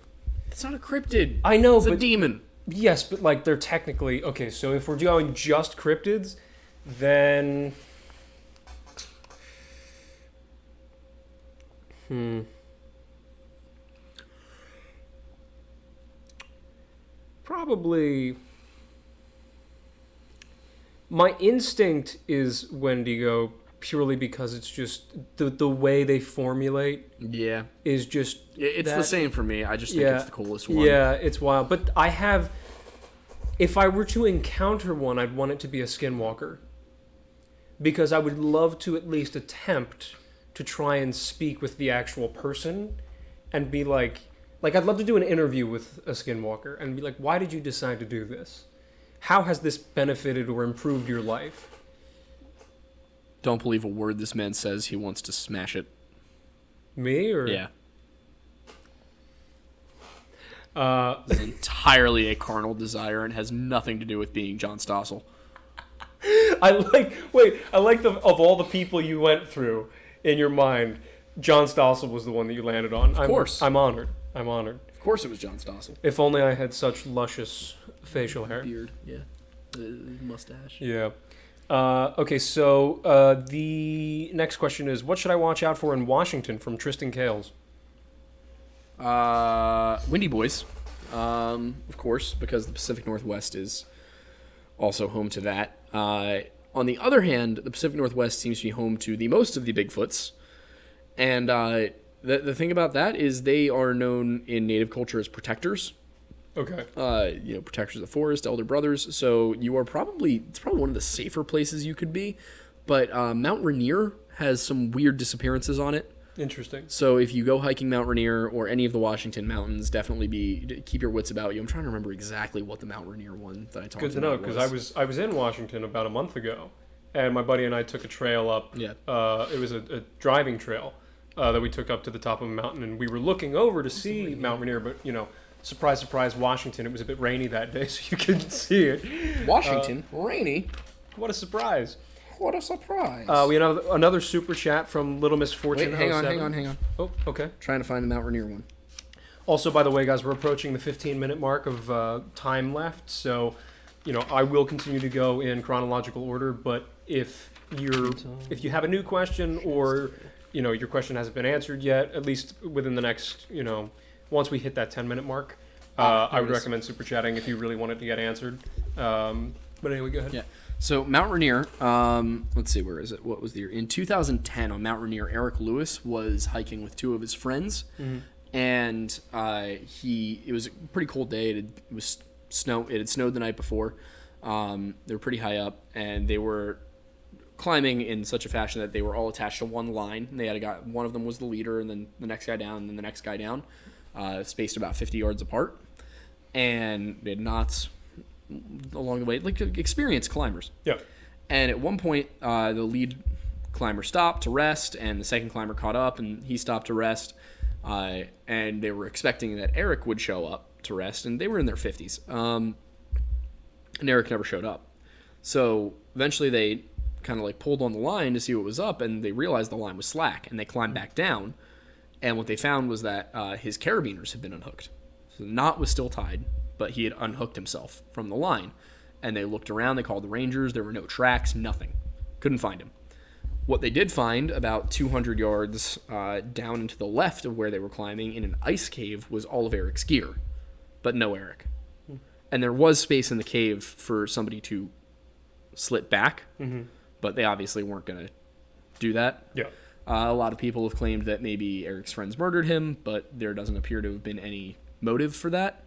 It's not a cryptid. I know, it's but a demon. Yes, but like they're technically okay. So if we're going just cryptids, then probably my instinct is Wendigo purely because it's just the way they formulate is just it's the same for me. I just think it's the coolest one. Yeah, it's wild. But if I were to encounter one, I'd want it to be a skinwalker. Because I would love to at least attempt to try and speak with the actual person and be like I'd love to do an interview with a skinwalker and be like, why did you decide to do this? How has this benefited or improved your life? Don't believe a word this man says. He wants to smash it. Me or yeah? It's entirely a carnal desire and has nothing to do with being John Stossel. Of all the people you went through in your mind, John Stossel was the one that you landed on. Of course. I'm honored. Of course it was John Stossel. If only I had such luscious facial hair. Beard, yeah. Mustache. Yeah. Okay, so the next question is, what should I watch out for in Washington from Tristan Kales? Windy Boys, of course, because the Pacific Northwest is also home to that. On the other hand, the Pacific Northwest seems to be home to the most of the Bigfoots. And the thing about that is they are known in Native culture as protectors. Okay. Protectors of the forest, elder brothers. So it's probably one of the safer places you could be. But Mount Rainier has some weird disappearances on it. Interesting. So if you go hiking Mount Rainier or any of the Washington mountains, definitely keep your wits about you. I'm trying to remember exactly what the Mount Rainier one that I talked about was. Good to know, because I was in Washington about a month ago, and my buddy and I took a trail up. Yeah. It was a driving trail that we took up to the top of a mountain, and we were looking over to see Mount Rainier, but surprise, surprise, Washington. It was a bit rainy that day, so you couldn't see it. Washington, rainy. What a surprise! What a surprise. We have another super chat from Little Miss Fortune. Wait, hang on. Oh, okay. Trying to find the Mount Rainier one. Also, by the way, guys, we're approaching the 15-minute mark of time left, so I will continue to go in chronological order. But if you have a new question or your question hasn't been answered yet, at least within the next once we hit that 10-minute mark, I would recommend super chatting if you really want it to get answered. But anyway, go ahead. Yeah. So Mount Rainier, let's see, where is it? What was the year? In 2010 on Mount Rainier, Eric Lewis was hiking with two of his friends, and it was a pretty cold day. It had snowed the night before. They were pretty high up, and they were climbing in such a fashion that they were all attached to one line. And they had a guy. One of them was the leader, and then the next guy down, and then the next guy down, spaced about 50 yards apart, and they had knots along the way, like experienced climbers. Yeah. And at one point, the lead climber stopped to rest, and the second climber caught up, and he stopped to rest. And they were expecting that Eric would show up to rest, and they were in their 50s. And Eric never showed up. So eventually they kind of pulled on the line to see what was up, and they realized the line was slack, and they climbed back down. And what they found was that his carabiners had been unhooked. So the knot was still tied, but he had unhooked himself from the line. And they looked around, they called the Rangers, there were no tracks, nothing. Couldn't find him. What they did find, about 200 yards down and to the left of where they were climbing, in an ice cave, was all of Eric's gear, but no Eric. And there was space in the cave for somebody to slip back, but they obviously weren't going to do that. Yeah. A lot of people have claimed that maybe Eric's friends murdered him, but there doesn't appear to have been any motive for that.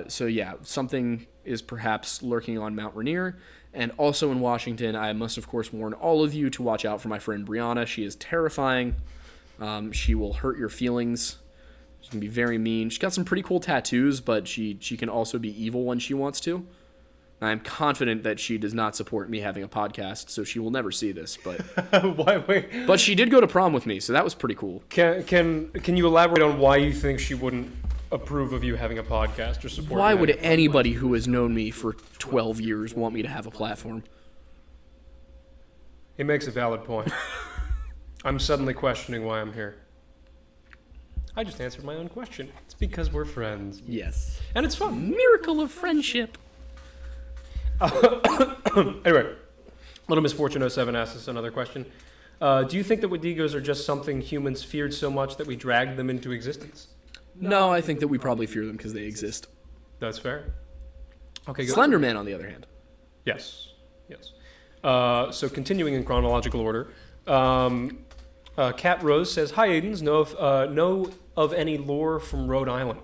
So yeah, something is perhaps lurking on Mount Rainier. And also in Washington, I must of course warn all of you to watch out for my friend Brianna. She is terrifying. She will hurt your feelings. She can be very mean. She's got some pretty cool tattoos, but she can also be evil when she wants to. I'm confident that she does not support me having a podcast, so she will never see this. But Why? Wait. but she did go to prom with me, so that was pretty cool. Can you elaborate on why you think she wouldn't approve of you having a podcast or support? Why you would having a anybody who has known me for 12 years want me to have a platform? He makes a valid point. I'm suddenly questioning why I'm here. I just answered my own question. It's because we're friends. Yes. And it's fun. Miracle of friendship. Anyway, Little Misfortune 07 asks us another question. Do you think that Wendigos are just something humans feared so much that we dragged them into existence? No, I think that we probably fear them because they exist. That's fair. Okay, good. Slender Man, on the other hand. Yes. So continuing in chronological order, Cat Rose says, "Hi, Aidens. Know of any lore from Rhode Island?"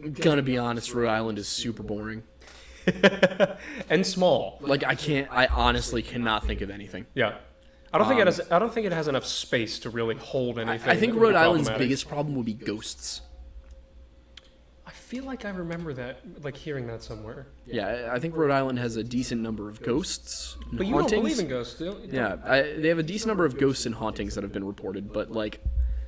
I'm gonna be honest, Rhode Island is super boring. And small. Like I honestly cannot think of anything. Yeah. I don't think it has enough space to really hold anything. I think that would be Rhode Island's problematic. biggest problem would be ghosts. I feel like I remember that, like hearing that somewhere. Yeah, I think Rhode Island has a decent number of ghosts and But you hauntings. don't believe in ghosts, do you? Yeah, they have a decent number of ghosts and hauntings that have been reported, but like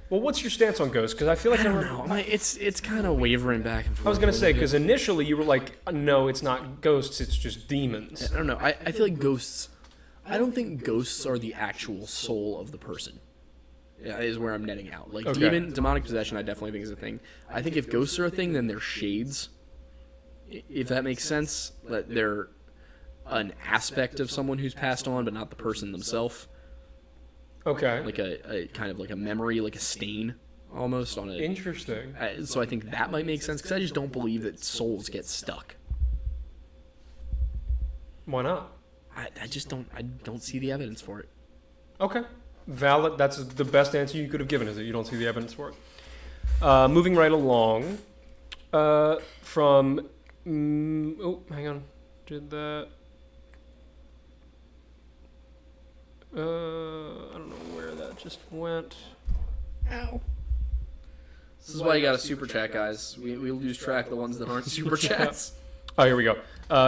Well, what's your stance on ghosts? Because I feel like I don't know. It's kind of wavering back and forth. I was gonna a say little because initially you were like, no, it's not ghosts, it's just demons. bit. I don't know. I feel like ghosts. I don't think ghosts are the actual soul of the person. Yeah, is where I'm netting out. Like Okay. demonic possession, I definitely think is a thing. I think if ghosts are a thing, then they're shades. If that makes sense, that they're an aspect of someone who's passed on, but not the person themselves. Okay. Like a kind of like a memory, like a stain, almost on a. Interesting. So I think that might make sense because I just don't believe that souls get stuck. Why not? I just don't. I don't see the evidence for it. Okay. Valid. That's the best answer you could have given, is that you don't see the evidence for it. Moving right along. From. Oh, hang on. Did that. I don't know where that just went. Ow. This is why you got a super chat, guys. We lose track of the ones that aren't super chats. Oh, here we go.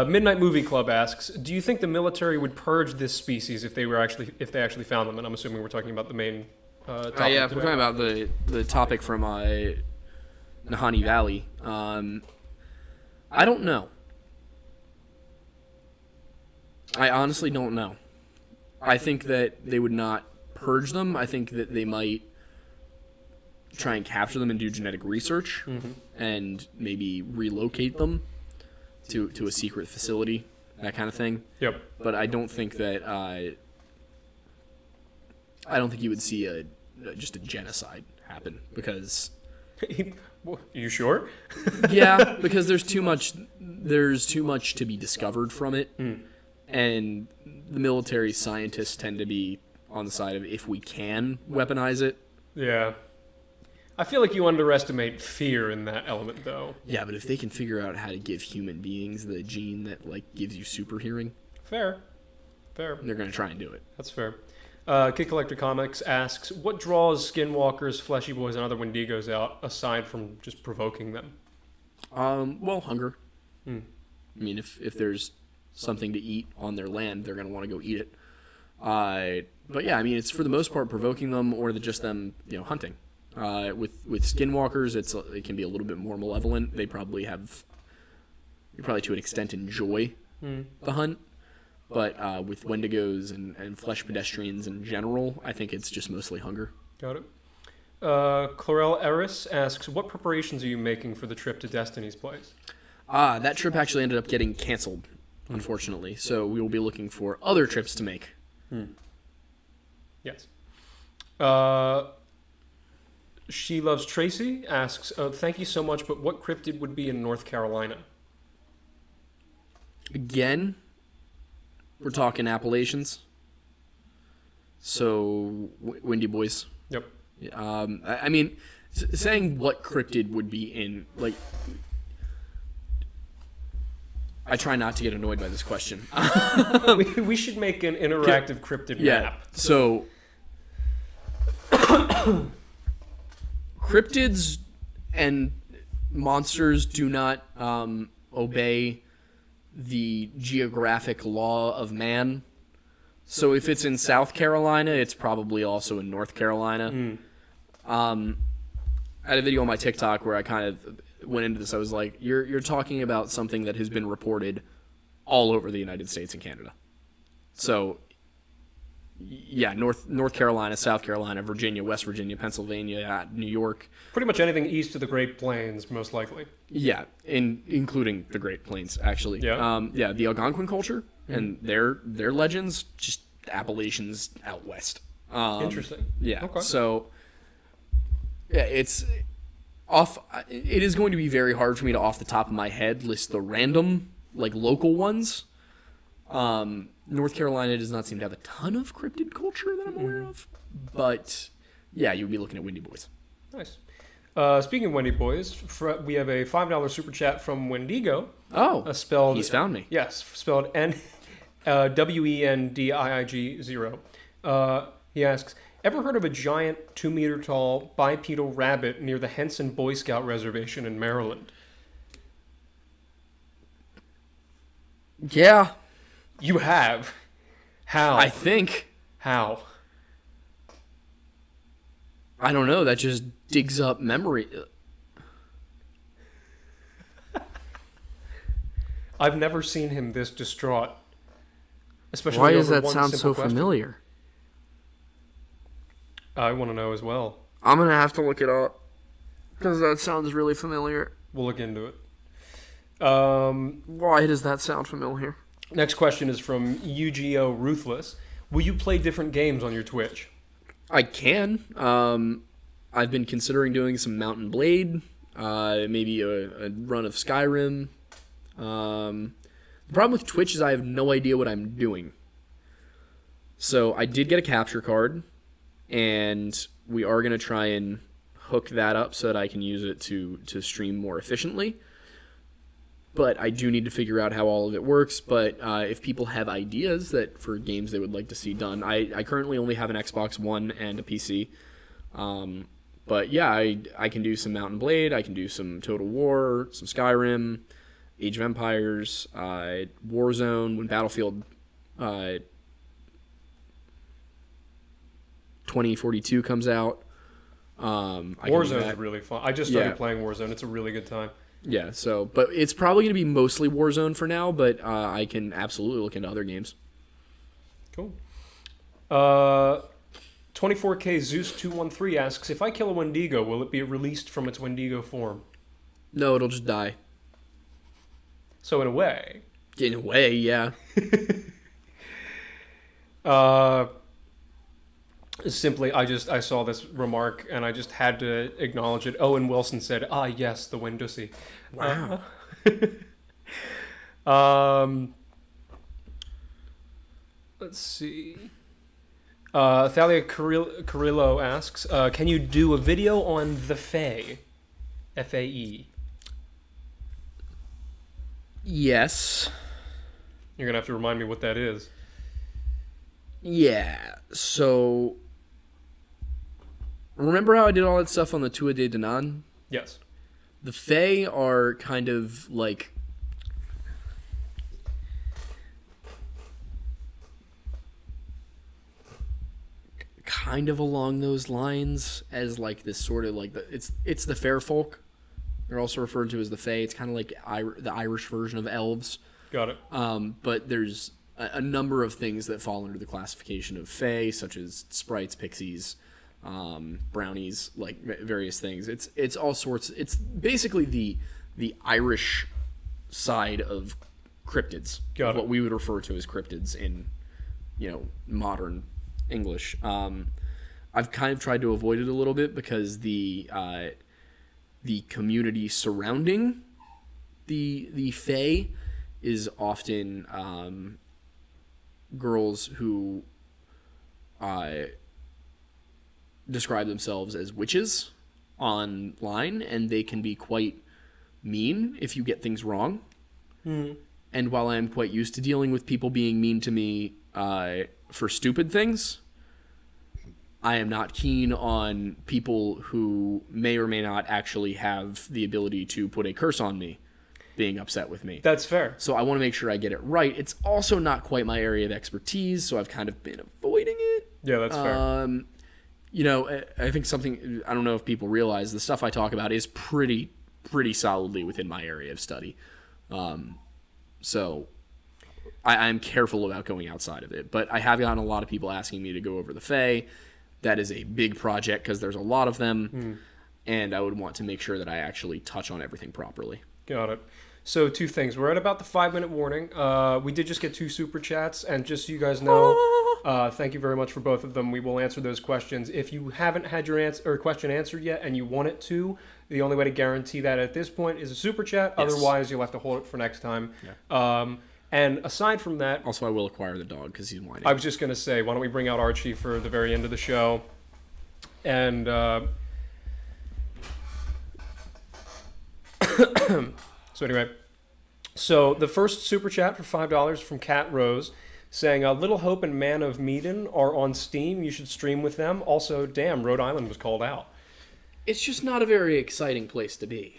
Midnight Movie Club asks, "Do you think the military would purge this species if they actually found them?" And I'm assuming we're talking about the main topic Yeah, today. we're talking about the topic from Nahanni Valley. I don't know. I honestly don't know. I think that they would not purge them. I think that they might try and capture them and do genetic research and maybe relocate them to a secret facility, that kind of thing. Yep. But I don't think that I don't think you would see just a genocide happen because You sure? yeah, because there's too much to be discovered from it. And the military scientists tend to be on the side of if we can weaponize it. Yeah. I feel like you underestimate fear in that element, though. Yeah, but if they can figure out how to give human beings the gene that like gives you super hearing, Fair. they're gonna try and do it. That's fair. Kid Collector Comics asks, "What draws skinwalkers, fleshy boys, and other Wendigos out aside from just provoking them?" Well, hunger. I mean, if there's something to eat on their land, they're gonna want to go eat it. But yeah, I mean, it's for the most part provoking them or just them, hunting. With skinwalkers, it can be a little bit more malevolent. You probably to an extent enjoy the hunt. But with Wendigos and flesh pedestrians in general, I think it's just mostly hunger. Got it. Chlorel Eris asks, "What preparations are you making for the trip to Destiny's place?" That trip actually ended up getting canceled, unfortunately. So we will be looking for other trips to make. Yes. She Loves Tracy asks, "Thank you so much, but what cryptid would be in North Carolina?" Again, we're talking Appalachians. So Windy Boys. Yep. I mean, saying what cryptid would be in, like, I try not to get annoyed by this question. We should make an interactive cryptid map. So cryptids and monsters do not obey the geographic law of man. So if it's in South Carolina, it's probably also in North Carolina. I had a video on my TikTok where I kind of went into this. I was like, you're talking about something that has been reported all over the United States and Canada. So yeah, North Carolina, South Carolina, Virginia, West Virginia, Pennsylvania, New York. Pretty much anything east of the Great Plains, most likely. Yeah, including the Great Plains, actually. Yeah. The Algonquin culture and their legends, just Appalachians out west. Interesting. Yeah. Okay. So yeah, it's off. It is going to be very hard for me to, off the top of my head, list the random, like, local ones. North Carolina does not seem to have a ton of cryptid culture that I'm aware of, but yeah, you would be looking at Windy Boys. Nice. Speaking of Wendy Boys, we have a $5 super chat from Wendigo. Oh, Spelled, he's found me. Yes, spelled WENDIIG 0. He asks, ever heard of a giant 2-meter tall bipedal rabbit near the Henson Boy Scout Reservation in Maryland? Yeah, You have. How? I think. How? I don't know. That just digs up memory. I've never seen him this distraught. Especially Why does over that one sound simple so question. familiar? I want to know as well. I'm going to have to look it up because that sounds really familiar. We'll look into it. Why does that sound familiar? Next question is from UGO Ruthless. Will you play different games on your Twitch? I can. I've been considering doing some Mountain Blade, maybe a run of Skyrim. The problem with Twitch is I have no idea what I'm doing. So I did get a capture card, and we are going to try and hook that up so that I can use it to stream more efficiently. But I do need to figure out how all of it works. But if people have ideas that for games they would like to see done, I currently only have an Xbox One and a PC. But yeah, I can do some Mountain Blade, I can do some Total War, some Skyrim, Age of Empires, Warzone, when Battlefield 2042 comes out. Warzone is really fun. I just started playing Warzone. It's a really good time. Yeah, so, but it's probably going to be mostly Warzone for now, but I can absolutely look into other games. Cool. 24K Zeus213 asks, if I kill a Wendigo, will it be released from its Wendigo form? No, it'll just die. So in a way. In a way, yeah. Simply, I saw this remark and I just had to acknowledge it. Owen Wilson said, "Ah, yes, the Wendussy." Wow. Let's see. Thalia Carrillo asks, "Can you do a video on the Fae? F-A-E." Yes. You're gonna have to remind me what that is. Yeah. So, remember how I did all that stuff on the Tua de Danann? Yes. The Fae are kind of like along those lines as like this sort of like it's the fair folk. They're also referred to as the Fae. It's kind of like the Irish version of elves. Got it. But there's a number of things that fall under the classification of Fae, such as sprites, pixies, brownies, like various things. It's all sorts. It's basically the Irish side of cryptids. Got it. What we would refer to as cryptids in modern English. I've kind of tried to avoid it a little bit because the community surrounding the Fae is often girls who describe themselves as witches online, and they can be quite mean if you get things wrong. And while I'm quite used to dealing with people being mean to me for stupid things, I am not keen on people who may or may not actually have the ability to put a curse on me being upset with me. That's fair. So I want to make sure I get it right. It's also not quite my area of expertise, so I've kind of been avoiding it. Yeah, that's fair. You know, I think something, I don't know if people realize, the stuff I talk about is pretty solidly within my area of study. So I'm careful about going outside of it. But I have gotten a lot of people asking me to go over the Fae. That is a big project because there's a lot of them. And I would want to make sure that I actually touch on everything properly. Got it. So 2 things. We're at about the 5-minute warning. We did just get 2 super chats. And just so you guys know, thank you very much for both of them. We will answer those questions. If you haven't had your question answered yet and you want it to, the only way to guarantee that at this point is a super chat. Yes. Otherwise, you'll have to hold it for next time. Yeah. And aside from that... Also, I will acquire the dog because he's whining. I was just going to say, why don't we bring out Archie for the very end of the show? And... So anyway, so the first super chat for $5 from Cat Rose, saying, Little Hope and Man of Medan are on Steam. You should stream with them. Also, damn, Rhode Island was called out. It's just not a very exciting place to be.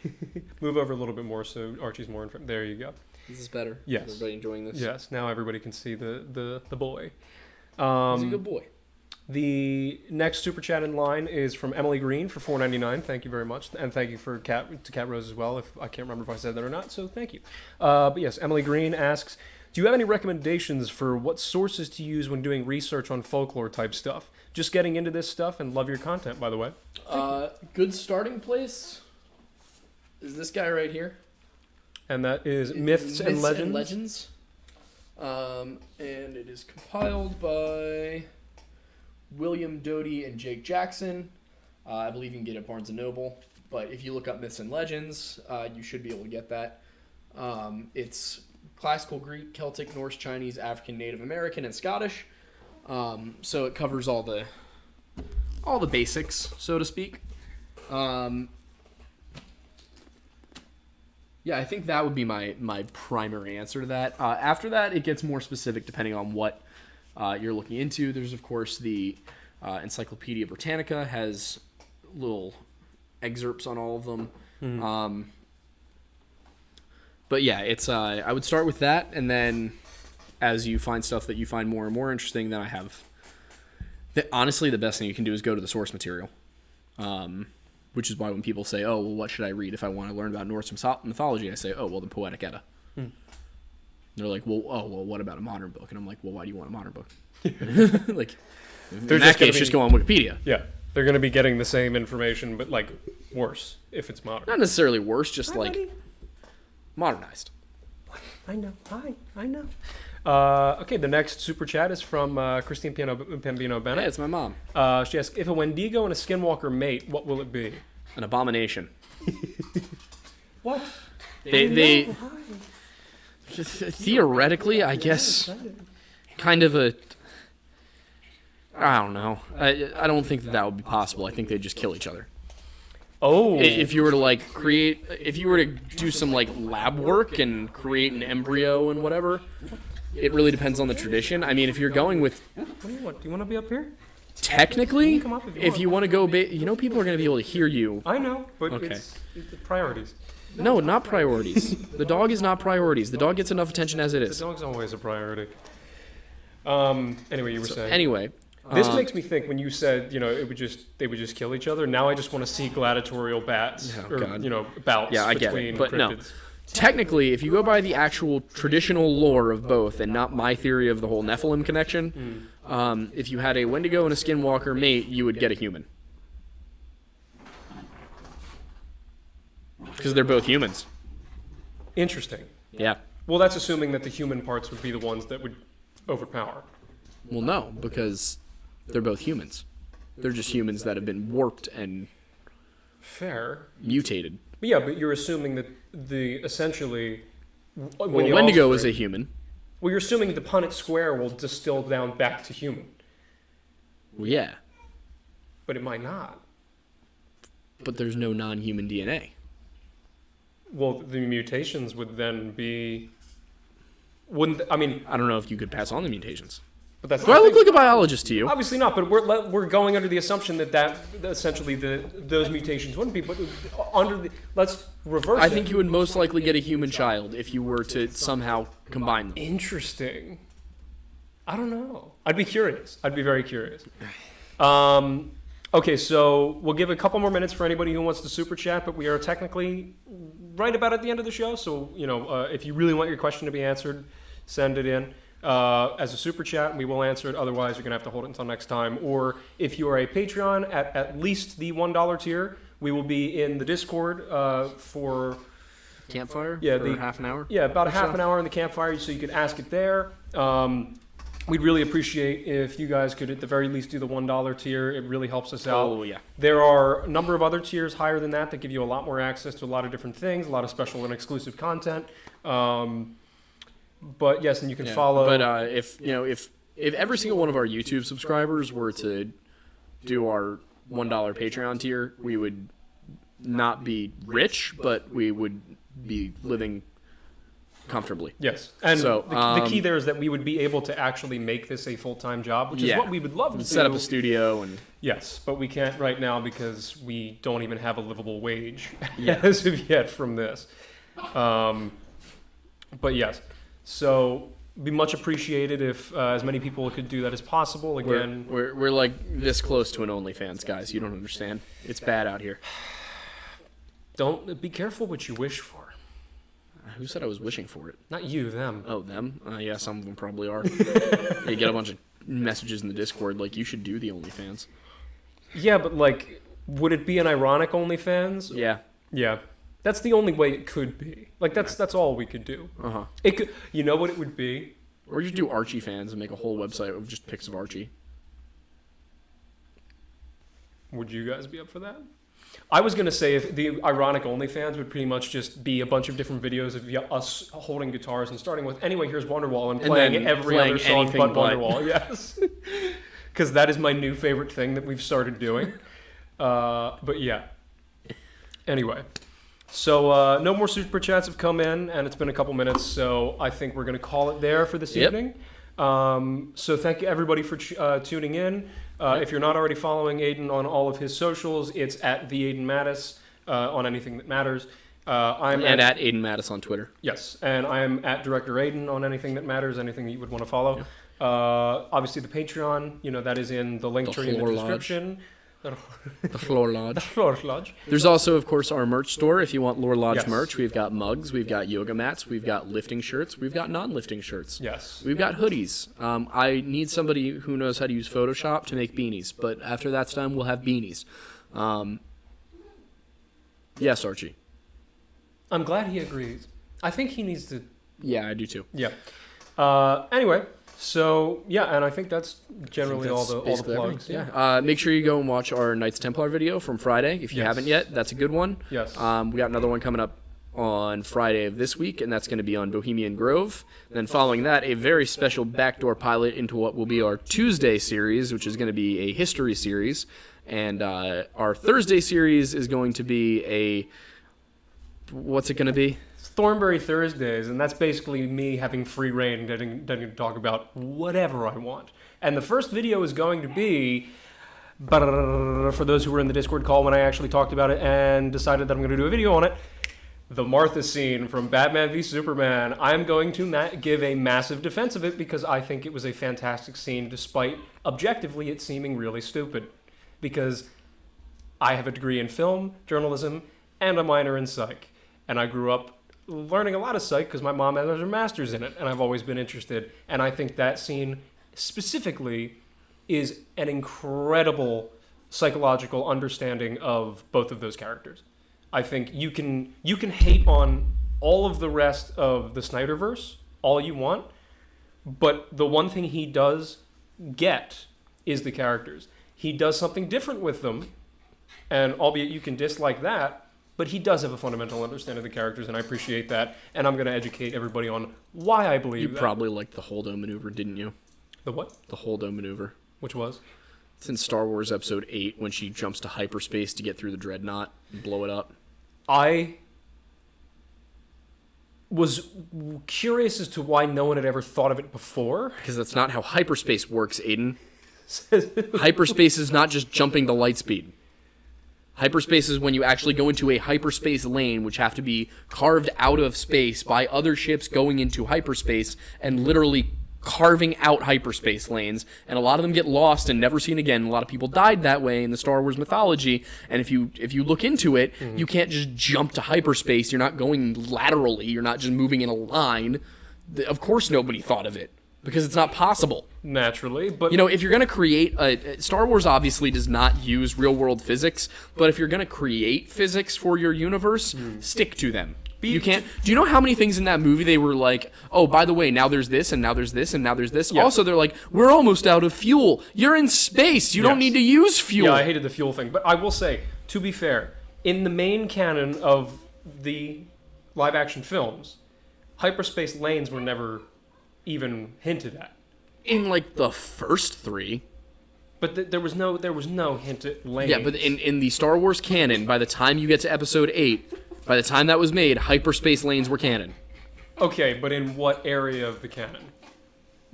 Move over a little bit more so Archie's more in front. There you go. Is this better? Yes. Is everybody enjoying this? Yes, now everybody can see the boy. He's a good boy. The next super chat in line is from Emily Green for $4.99. Thank you very much, and thank you to Cat Rose as well. If I can't remember if I said that or not, so thank you. But yes, Emily Green asks, do you have any recommendations for what sources to use when doing research on folklore type stuff? Just getting into this stuff and love your content, by the way. Good starting place is this guy right here. And that is Myths and Legends. And it is compiled by William Doty and Jake Jackson. I believe you can get it at Barnes & Noble. But if you look up Myths and Legends, you should be able to get that. It's classical Greek, Celtic, Norse, Chinese, African, Native American, and Scottish. So it covers all the basics, so to speak. Yeah, I think that would be my primary answer to that. After that, it gets more specific depending on what you're looking into. There's, of course, the Encyclopedia Britannica has little excerpts on all of them. But yeah, it's I would start with that, and then as you find stuff that you find more and more interesting, then I have... honestly, the best thing you can do is go to the source material. Which is why when people say, oh, well, what should I read if I want to learn about Norse mythology? I say, oh, well, the Poetic Edda. They're like, well, what about a modern book? And I'm like, well, why do you want a modern book? Like, in that case, just go on Wikipedia. Yeah, they're going to be getting the same information, but, like, worse if it's modern. Not necessarily worse, just, modernized. I know. I know. Okay, the next super chat is from Christine Pambino Bennett. Hey, it's my mom. She asks, if a Wendigo and a Skinwalker mate, what will it be? An abomination. What? They theoretically, I guess, kind of a... I don't know. I don't think that would be possible. I think they'd just kill each other. Oh. If you were to, if you were to do some, lab work and create an embryo and whatever... It really depends on the tradition. I mean, if you're going with... What do you want? Do you want to be up here? Technically, come up if you want to go... people are going to be able to hear you. I know, but okay. It's priorities. No, not priorities. The dog is not priorities. The dog gets enough attention as it is. The dog's always a priority. Anyway, you were saying. Anyway. This makes me think when you said, they would just kill each other. Now I just want to see gladiatorial bouts. Bouts I get between it, but cryptids. No. Technically, if you go by the actual traditional lore of both, and not my theory of the whole Nephilim connection, if you had a Wendigo and a Skinwalker mate, you would get a human. Because they're both humans. Interesting. Yeah. Well, that's assuming that the human parts would be the ones that would overpower. Well, no, because they're both humans. They're just humans that have been warped and... Fair. Mutated. Yeah, but you're assuming that essentially... Well, Wendigo is a human. Well, you're assuming the Punnett square will distill down back to human. Well, yeah. But it might not. But there's no non-human DNA. Well, the mutations would then be... I don't know if you could pass on the mutations. But that's Do I look like a biologist to you? Obviously not, but we're going under the assumption that essentially those mutations wouldn't be. But let's reverse it. I think you would most likely get a human child if you were to somehow combine them. Interesting. I don't know. I'd be curious. I'd be very curious. Okay, so we'll give a couple more minutes for anybody who wants to super chat, but we are technically right about at the end of the show. So, if you really want your question to be answered, send it in as a super chat, and we will answer it. Otherwise, you're going to have to hold it until next time. Or if you are a Patreon at least the $1 tier, we will be in the Discord for... Campfire? Yeah, for half an hour? Yeah, about a half an hour in the campfire, so you can ask it there. We'd really appreciate if you guys could at the very least do the $1 tier. It really helps us out. Oh, yeah. There are a number of other tiers higher than that give you a lot more access to a lot of different things, a lot of special and exclusive content. But yes, and you can follow. But if every single one of our YouTube subscribers were to do our $1 Patreon tier, we would not be rich, but we would be living comfortably. Yes. And so, the key there is that we would be able to actually make this a full-time job, which is what we would love to set up a studio and... Yes, but we can't right now because we don't even have a livable wage as of yet from this. But yes, so be much appreciated if as many people could do that as possible. Again, we're like this close to an OnlyFans, guys. You don't understand. It's bad out here. Don't be careful what you wish for. Who said I was wishing for it? Not you, them. Oh, them? Yeah, some of them probably are. You get a bunch of messages in the Discord like, you should do the OnlyFans. Yeah, but would it be an ironic OnlyFans? Yeah. Yeah. That's the only way it could be. That's all we could do. Uh-huh. It could. You know what it would be? Or just do Archie fans and make a whole website of just pics of Archie. Would you guys be up for that? I was going to say if the ironic OnlyFans would pretty much just be a bunch of different videos of us holding guitars and starting with, anyway, here's Wonderwall, and playing every other song but Wonderwall. Yes. Because that is my new favorite thing that we've started doing. But yeah. Anyway. So no more super chats have come in, and it's been a couple minutes, so I think we're going to call it there for this evening. So thank you everybody for tuning in. If you're not already following Aidan on all of his socials, it's at the Aidan Mattis on anything that matters. I'm at Aidan Mattis on Twitter. Yes, and I am at Director Aidan on anything that matters, anything that you would want to follow. Yeah. Obviously the Patreon, that is in the link tree in the description. The Floor Lodge. The Floor Lodge. There's also, of course, our merch store. If you want Lore Lodge merch, we've got mugs, we've got yoga mats, we've got lifting shirts, we've got non-lifting shirts. Yes. We've got hoodies. I need somebody who knows how to use Photoshop to make beanies, but after that's done, we'll have beanies. Yes, Archie. I'm glad he agrees. I think he needs to... Yeah, I do too. Yeah. Anyway... So, yeah, and I think that's generally all the plugs. Yeah. Make sure you go and watch our Knights Templar video from Friday. If you haven't yet, that's a good one. Yes. We got another one coming up on Friday of this week, and that's going to be on Bohemian Grove. Then following that, a very special backdoor pilot into what will be our Tuesday series, which is going to be a history series. And our Thursday series is going to be a... What's it going to be? Thornbury Thursdays, and that's basically me having free reign and getting to talk about whatever I want. And the first video is going to be, for those who were in the Discord call when I actually talked about it and decided that I'm going to do a video on it, the Martha scene from Batman v Superman. I'm going to give a massive defense of it because I think it was a fantastic scene despite objectively it seeming really stupid. Because I have a degree in film, journalism, and a minor in psych. And I grew up learning a lot of psych because my mom has her master's in it, and I've always been interested. And I think that scene specifically is an incredible psychological understanding of both of those characters. I think you can hate on all of the rest of the Snyderverse all you want, but the one thing he does get is the characters. He does something different with them, and albeit you can dislike that, but he does have a fundamental understanding of the characters, and I appreciate that. And I'm going to educate everybody on why I believe that. You probably liked the Holdo maneuver, didn't you? The what? The Holdo maneuver. Which was? It's in Star Wars Episode 8 when she jumps to hyperspace to get through the dreadnought and blow it up. I was curious as to why no one had ever thought of it before. Because that's not how hyperspace works, Aidan. Hyperspace is not just jumping the light speed. Hyperspace is when you actually go into a hyperspace lane, which have to be carved out of space by other ships going into hyperspace and literally carving out hyperspace lanes. And a lot of them get lost and never seen again. A lot of people died that way in the Star Wars mythology. And if you look into it, you can't just jump to hyperspace. You're not going laterally. You're not just moving in a line. Of course nobody thought of it. Because it's not possible. Naturally, but... You know, if you're going to create... Star Wars obviously does not use real-world physics, but if you're going to create physics for your universe, stick to them. You can't... Do you know how many things in that movie they were like, oh, by the way, now there's this, and now there's this, and now there's this? Yeah. Also, they're like, we're almost out of fuel. You're in space. You don't need to use fuel. Yeah, I hated the fuel thing. But I will say, to be fair, in the main canon of the live-action films, hyperspace lanes were never... even hinted at in like the first 3, but there was no hint at lanes. Yeah, but in the Star Wars canon, by the time you get to Episode 8, by the time that was made, hyperspace lanes were canon. Okay, but in what area of the canon?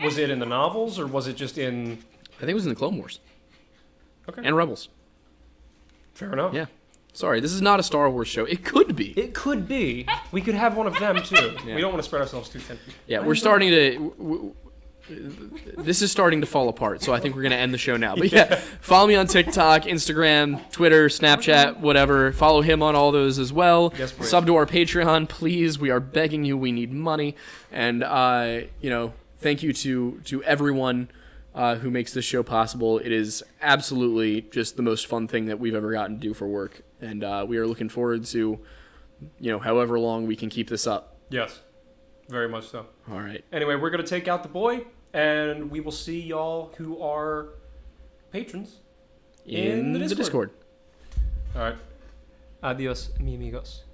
Was it in the novels or was it just in? I think it was in the Clone Wars. Okay. And Rebels. Fair enough. Yeah. Sorry, this is not a Star Wars show. It could be. It could be. We could have one of them too. Yeah. We don't want to spread ourselves too thin. Yeah, we're starting to. This is starting to fall apart, so I think we're going to end the show now. But yeah, follow me on TikTok, Instagram, Twitter, Snapchat, whatever. Follow him on all those as well. Yes, please. Sub to our Patreon, please. We are begging you. We need money. And, thank you to everyone who makes this show possible. It is absolutely just the most fun thing that we've ever gotten to do for work. And we are looking forward to, however long we can keep this up. Yes, very much so. All right. Anyway, we're going to take out the boy, and we will see y'all who are patrons in the Discord. All right. Adios, mi amigos.